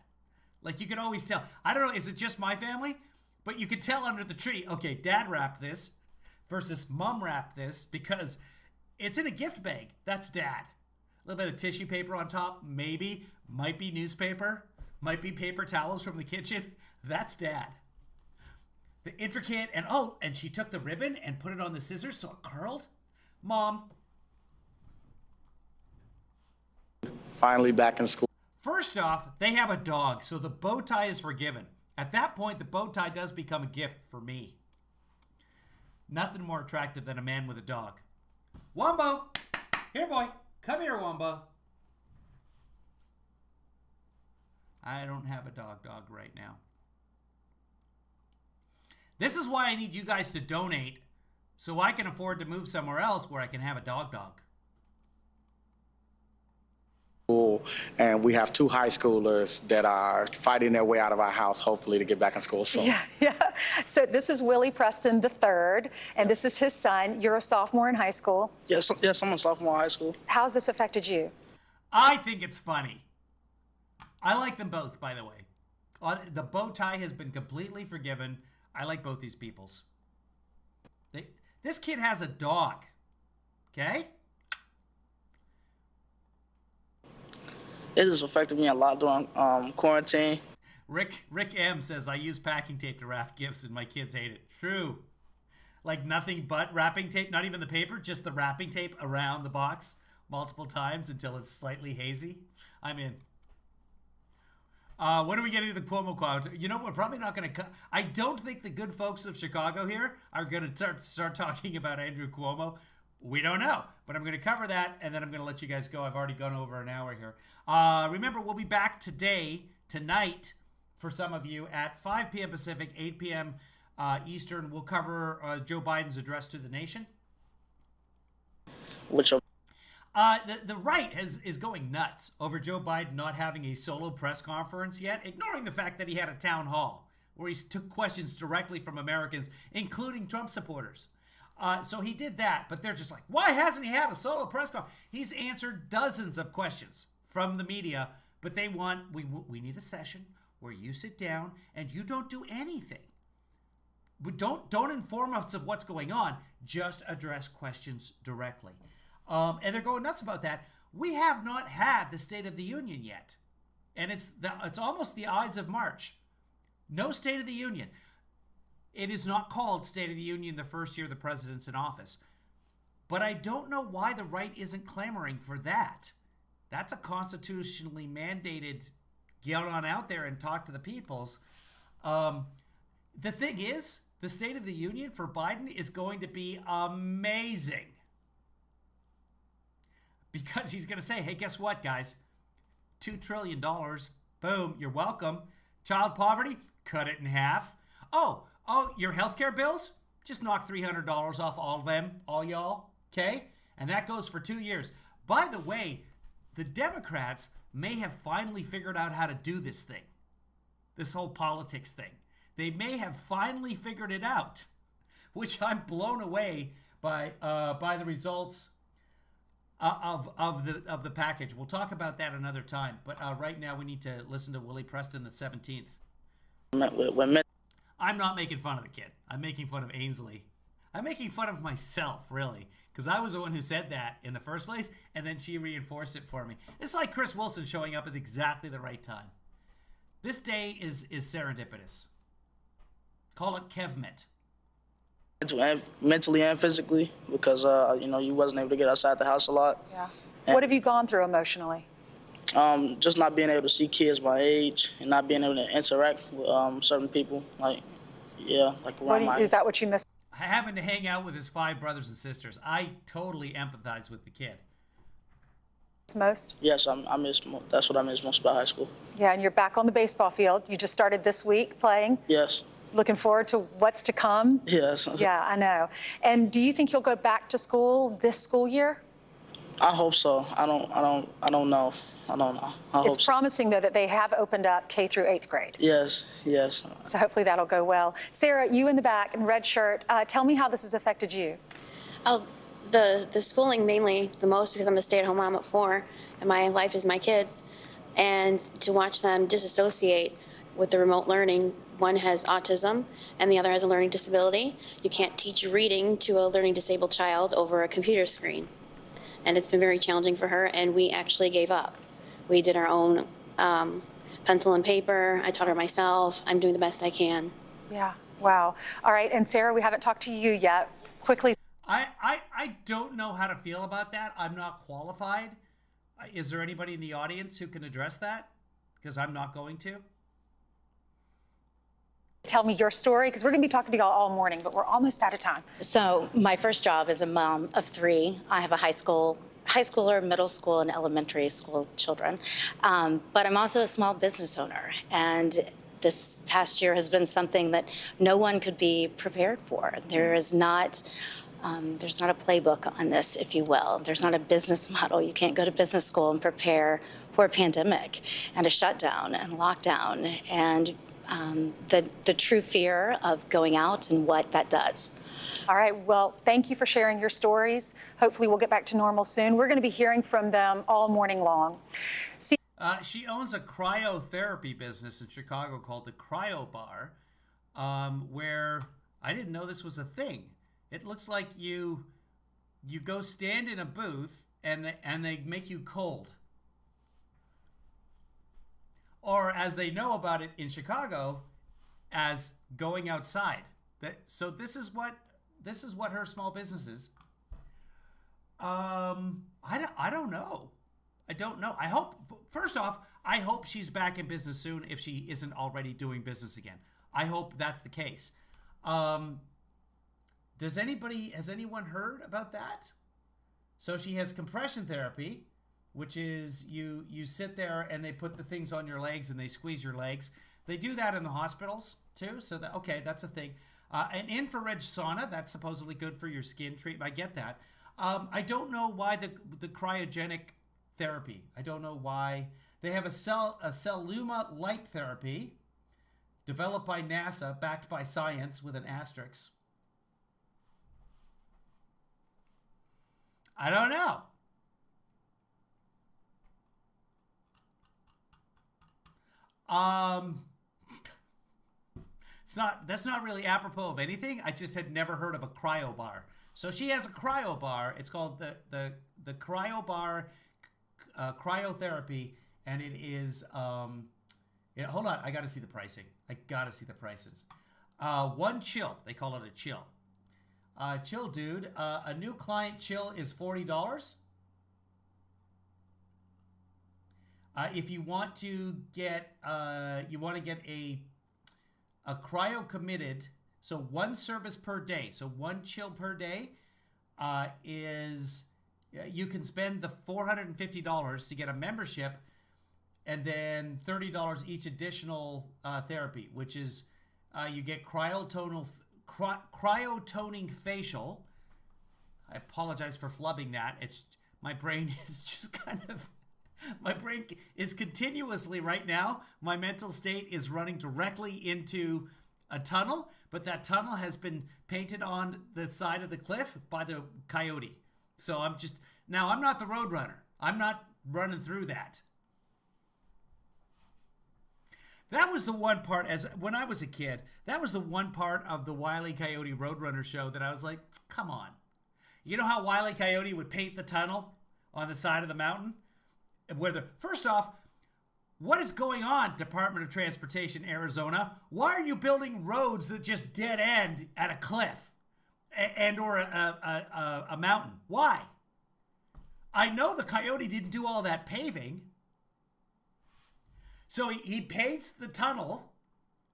Like, you can always tell. I don't know, is it just my family? But you could tell under the tree, okay, dad wrapped this versus mom wrapped this because it's in a gift bag. That's dad. A little bit of tissue paper on top, maybe. Might be newspaper. Might be paper towels from the kitchen. That's dad. The intricate, and she took the ribbon and put it on the scissors so it curled. Mom. Finally back in school. First off, they have a dog, so the bow tie is forgiven. At that point, the bow tie does become a gift for me. Nothing more attractive than a man with a dog. Wombo! Here, boy. Come here, Wombo. I don't have a dog right now. This is why I need you guys to donate so I can afford to move somewhere else where I can have a dog. And we have 2 high schoolers that are fighting their way out of our house, hopefully, to get back in school soon. Yeah. So this is Willie Preston III, and this is his son. You're a sophomore in high school. Yes, I'm a sophomore in high school. How's this affected you? I think it's funny. I like them both, by the way. The bow tie has been completely forgiven. I like both these peoples. This kid has a dog. Okay? It has affected me a lot during quarantine. Rick M says, I use packing tape to wrap gifts and my kids hate it. True. Like nothing but wrapping tape, not even the paper, just the wrapping tape around the box multiple times until it's slightly hazy. I'm in. When are we getting to the Cuomo quote? You know, we're probably not going to... I don't think the good folks of Chicago here are going to start talking about Andrew Cuomo. We don't know, but I'm going to cover that, and then I'm going to let you guys go. I've already gone over an hour here. Remember, we'll be back tonight, for some of you, at 5 p.m. Pacific, 8 p.m. Eastern. We'll cover Joe Biden's address to the nation. The right is going nuts over Joe Biden not having a solo press conference yet, ignoring the fact that he had a town hall where he took questions directly from Americans, including Trump supporters. So he did that, but they're just like, why hasn't he had a solo press conference? He's answered dozens of questions from the media, but they want, we need a session where you sit down and you don't do anything. Don't inform us of what's going on. Just address questions directly. And they're going nuts about that. We have not had the State of the Union yet. And it's almost the Ides of March. No State of the Union. It is not called State of the Union the first year the president's in office. But I don't know why the right isn't clamoring for that. That's a constitutionally mandated get on out there and talk to the peoples. The thing is, the State of the Union for Biden is going to be amazing. Because he's going to say, hey, guess what, guys? $2 trillion. Boom, you're welcome. Child poverty, cut it in half. Oh, your healthcare bills? Just knock $300 off all of them, all y'all, okay? And that goes for 2 years. By the way, the Democrats may have finally figured out how to do this thing, this whole politics thing. They may have finally figured it out, which I'm blown away by the results of the package. We'll talk about that another time. But right now we need to listen to Willie Preston the 17th. I'm not making fun of the kid. I'm making fun of Ainsley. I'm making fun of myself, really, because I was the one who said that in the first place, and then she reinforced it for me. It's like Chris Wilson showing up at exactly the right time. This day is serendipitous. Call it KevMet. Mentally and physically, because you wasn't able to get outside the house a lot. Yeah. What have you gone through emotionally? Just not being able to see kids my age and not being able to interact with certain people. Is that what you miss? Having to hang out with his 5 brothers and sisters. I totally empathize with the kid. Most? Yes, that's what I miss most about high school. Yeah, and you're back on the baseball field. You just started this week playing. Yes. Looking forward to what's to come. Yes. Yeah, I know. And do you think you'll go back to school this school year? I hope so. I don't know. It's promising, though, that they have opened up K through 8th grade. Yes. So hopefully that'll go well. Sarah, you in the back in red shirt, tell me how this has affected you. Oh, the schooling mainly, the most, because I'm a stay-at-home mom at 4, and my life is my kids. And to watch them disassociate with the remote learning, one has autism and the other has a learning disability. You can't teach reading to a learning disabled child over a computer screen. And it's been very challenging for her, and we actually gave up. We did our own pencil and paper. I taught her myself. I'm doing the best I can. Yeah, wow. All right, and Sarah, we haven't talked to you yet. Quickly. I don't know how to feel about that. I'm not qualified. Is there anybody in the audience who can address that? Because I'm not going to. Tell me your story, because we're going to be talking to you all morning, but we're almost out of time. So my first job is a mom of 3. I have a high schooler, middle school, and elementary school children. But I'm also a small business owner, and this past year has been something that no one could be prepared for. There's not a playbook on this, if you will. There's not a business model. You can't go to business school and prepare for a pandemic and a shutdown and lockdown and the true fear of going out and what that does. All right, well, thank you for sharing your stories. Hopefully we'll get back to normal soon. We're going to be hearing from them all morning long. She owns a cryotherapy business in Chicago called the Cryo Bar, where I didn't know this was a thing. It looks like you go stand in a booth and they make you cold. Or as they know about it in Chicago, as going outside. So this is what her small business is. I don't know. I don't know. First off, I hope she's back in business soon if she isn't already doing business again. I hope that's the case. Has anyone heard about that? So she has compression therapy, which is you sit there and they put the things on your legs and they squeeze your legs. They do that in the hospitals too. So that's a thing. An infrared sauna, that's supposedly good for your skin treatment. I get that. I don't know why the cryogenic therapy. I don't know why. They have a Celluma light therapy developed by NASA, backed by science with an asterisk. I don't know. That's not really apropos of anything. I just had never heard of a cryo bar. So she has a cryo bar. It's called the cryo bar cryotherapy, and it is hold on, I got to see the pricing. I got to see the prices. One chill, they call it a chill. Chill dude, a new client chill is $40. If you want to get a cryo committed, so one service per day, so one chill per day, is you can spend the $450 to get a membership, and then $30 each additional therapy, which is you get cryotoning facial. I apologize for flubbing that. It's my brain is just kind of. My brain is continuously right now, my mental state is running directly into a tunnel, but that tunnel has been painted on the side of the cliff by the coyote. So I'm not the road runner. I'm not running through that. That was the one part, when I was a kid, that was the one part of the Wile E. Coyote Roadrunner show that I was like, come on. You know how Wile E. Coyote would paint the tunnel on the side of the mountain? First off, what is going on, Department of Transportation, Arizona? Why are you building roads that just dead end at a cliff and or a mountain? Why? I know the coyote didn't do all that paving. So he paints the tunnel.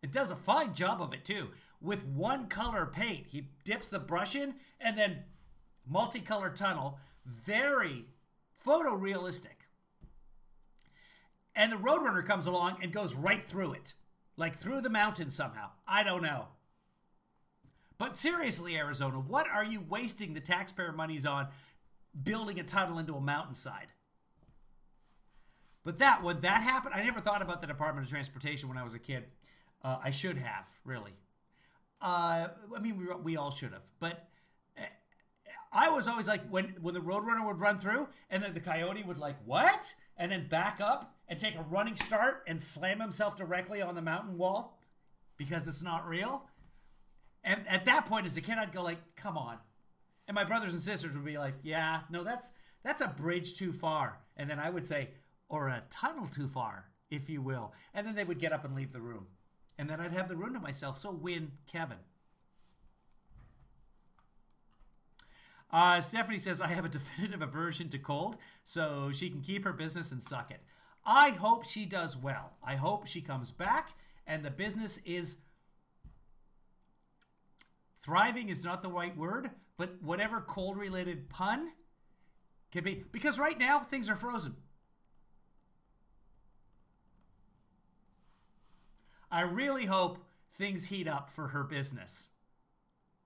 It does a fine job of it too. With one color paint. He dips the brush in and then multicolored tunnel. Very photorealistic. And the Roadrunner comes along and goes right through it. Like through the mountain somehow. I don't know. But seriously, Arizona, what are you wasting the taxpayer monies on building a tunnel into a mountainside? But when that happened, I never thought about the Department of Transportation when I was a kid. I should have, really. I mean, we all should have. But I was always like, when the Roadrunner would run through, and then the coyote would like, what? And then back up and take a running start and slam himself directly on the mountain wall because it's not real. And at that point, as a kid, I'd go like, come on. And my brothers and sisters would be like, yeah, no, that's a bridge too far. And then I would say, or a tunnel too far, if you will. And then they would get up and leave the room. And then I'd have the room to myself. So win, Kevin. Stephanie says, I have a definitive aversion to cold, so she can keep her business and suck it. I hope she does well. I hope she comes back and the business is thriving is not the right word, but whatever cold-related pun can be. Because right now, things are frozen. I really hope things heat up for her business,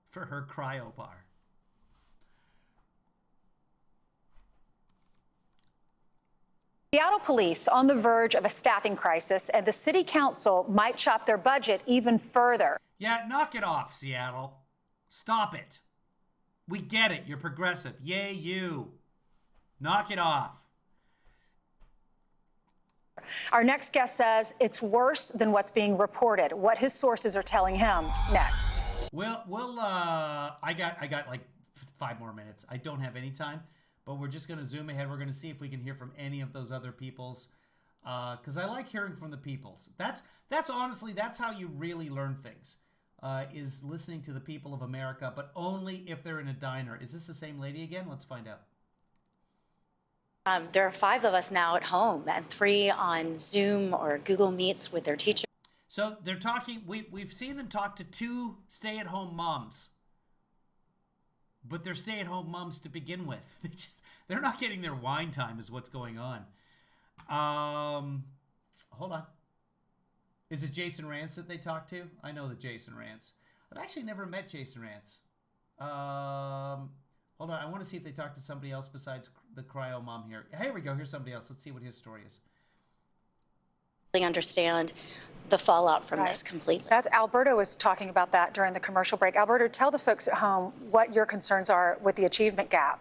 for her cryo bar. Seattle police on the verge of a staffing crisis, and the city council might chop their budget even further. Yeah, knock it off, Seattle. Stop it. We get it. You're progressive. Yay, you. Knock it off. Our next guest says it's worse than what's being reported. What his sources are telling him next. I got like 5 more minutes. I don't have any time, but we're just going to zoom ahead. We're going to see if we can hear from any of those other peoples, because I like hearing from the peoples. That's honestly, that's how you really learn things, is listening to the people of America, but only if they're in a diner. Is this the same lady again? Let's find out. There are 5 of us now at home and 3 on Zoom or Google Meets with their teachers. So they're talking, we've seen them talk to 2 stay-at-home moms, but they're stay-at-home moms to begin with. They're not getting their wine time is what's going on. Hold on. Is it Jason Rance that they talked to? I know the Jason Rance. I've actually never met Jason Rance. Hold on, I want to see if they talked to somebody else besides the cryo mom here. Here we go. Here's somebody else. Let's see what his story is. Understand the fallout from this completely. That's Alberto was talking about that during the commercial break. Alberto, tell the folks at home what your concerns are with the achievement gap.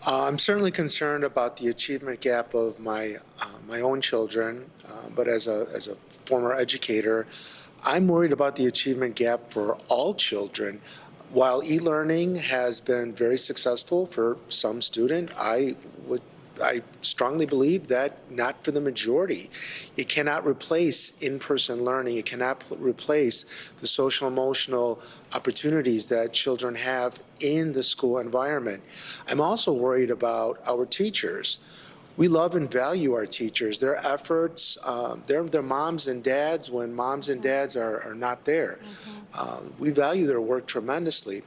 I'm certainly concerned about the achievement gap of my own children, but as a former educator, I'm worried about the achievement gap for all children. While e-learning has been very successful for some students, I strongly believe that not for the majority. It cannot replace in-person learning. It cannot replace the social emotional opportunities that children have in the school environment. I'm also worried about our teachers. We love and value our teachers, their efforts, their moms and dads when moms and dads are not there. We value their work tremendously.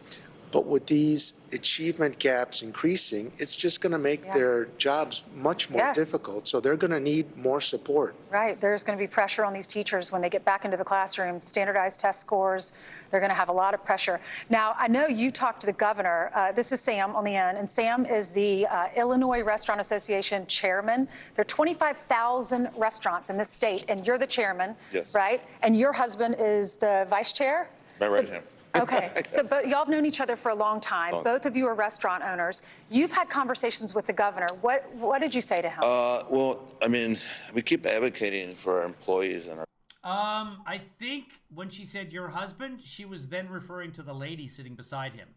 But with these achievement gaps increasing, it's just going to make their jobs much more difficult. So they're going to need more support. Right. There's going to be pressure on these teachers when they get back into the classroom, standardized test scores. They're going to have a lot of pressure. Now, I know you talked to the governor. This is Sam on the end, and Sam is the Illinois Restaurant Association chairman. There are 25,000 restaurants in this state, and you're the chairman, right? And your husband is the vice chair? My right hand. Okay, so y'all have known each other for a long time. Both of you are restaurant owners. You've had conversations with the governor. What did you say to him? Well, I mean, we keep advocating for our employees and our. I think when she said your husband, she was then referring to the lady sitting beside him.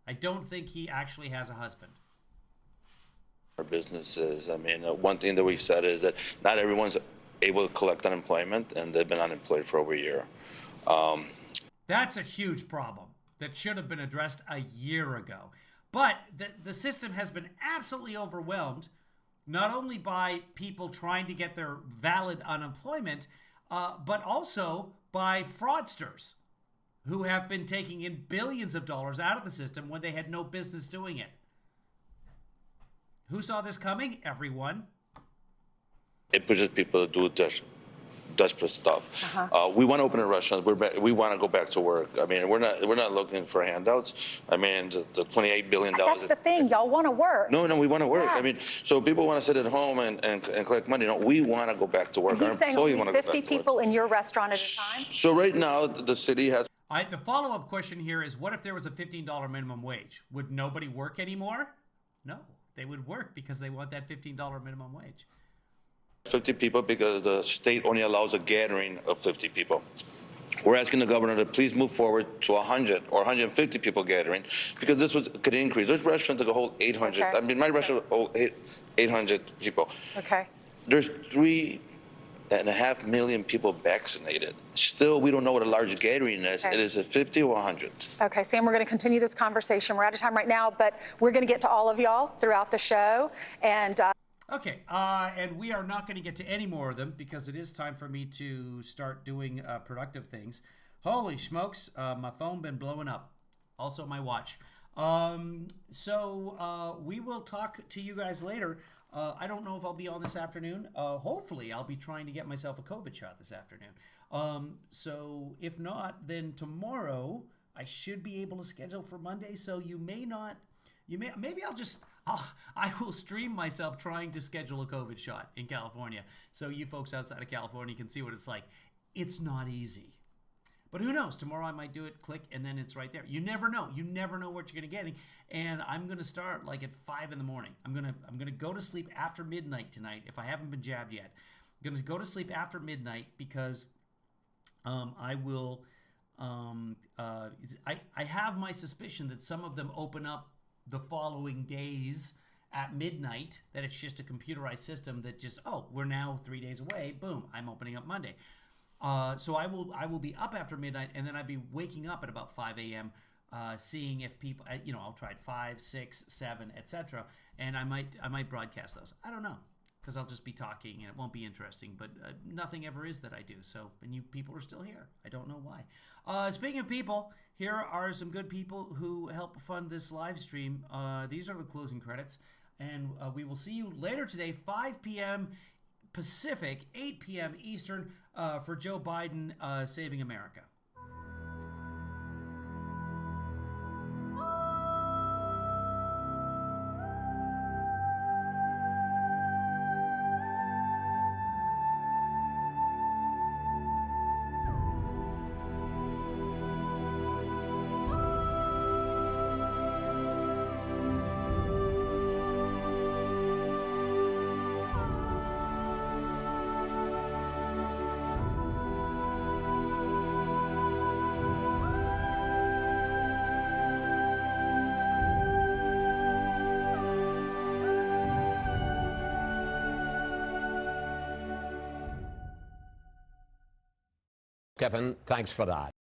I don't think he actually has a husband. Our businesses. I mean, one thing that we said is that not everyone's able to collect unemployment, and they've been unemployed for over a year. That's a huge problem that should have been addressed a year ago. But the system has been absolutely overwhelmed, not only by people trying to get their valid unemployment, but also by fraudsters who have been taking in billions of dollars out of the system when they had no business doing it. Who saw this coming? Everyone. It pushes people to do desperate stuff. We want to open a restaurant. We want to go back to work. I mean, we're not looking for handouts. I mean, the $28 billion. That's the thing. Y'all want to work. No, we want to work. I mean, so people want to sit at home and collect money. No, we want to go back to work. Are you saying only 50 people in your restaurant at a time? So right now, the city has. The follow-up question here is, what if there was a $15 minimum wage? Would nobody work anymore? No, they would work because they want that $15 minimum wage. 50 people because the state only allows a gathering of 50 people. We're asking the governor to please move forward to 100 or 150 people gathering because this could increase. There's restaurants that could hold 800. I mean, my restaurant hold 800 people. Okay. There's 3.5 million people vaccinated. Still, we don't know what a large gathering is. It is at 50 or 100. Okay, Sam, we're going to continue this conversation. We're out of time right now, but we're going to get to all of y'all throughout the show. And okay, and we are not going to get to any more of them because it is time for me to start doing productive things. Holy smokes, my phone been blowing up. Also my watch. So we will talk to you guys later. I don't know if I'll be on this afternoon. Hopefully I'll be trying to get myself a COVID shot this afternoon. So if not, then tomorrow I should be able to schedule for Monday. So maybe I will stream myself trying to schedule a COVID shot in California so you folks outside of California can see what it's like. It's not easy. But who knows? Tomorrow I might do it, click, and then it's right there. You never know. You never know what you're going to get. And I'm going to start like at 5 in the morning. I'm going to go to sleep after midnight tonight if I haven't been jabbed yet. I'm going to go to sleep after midnight because I will I have my suspicion that some of them open up the following days at midnight, that it's just a computerized system that just, we're now 3 days away. Boom, I'm opening up Monday. So I will be up after midnight, and then I'll be waking up at about 5 a.m., seeing if people, I'll try at 5, 6, 7, etc. And I might broadcast those. I don't know, because I'll just be talking, and it won't be interesting. But nothing ever is that I do. So, and you people are still here. I don't know why. Speaking of people, here are some good people who help fund this live stream. These are the closing credits. And we will see you later today, 5 p.m. Pacific, 8 p.m. Eastern, for Joe Biden saving America. Kevin, thanks for that.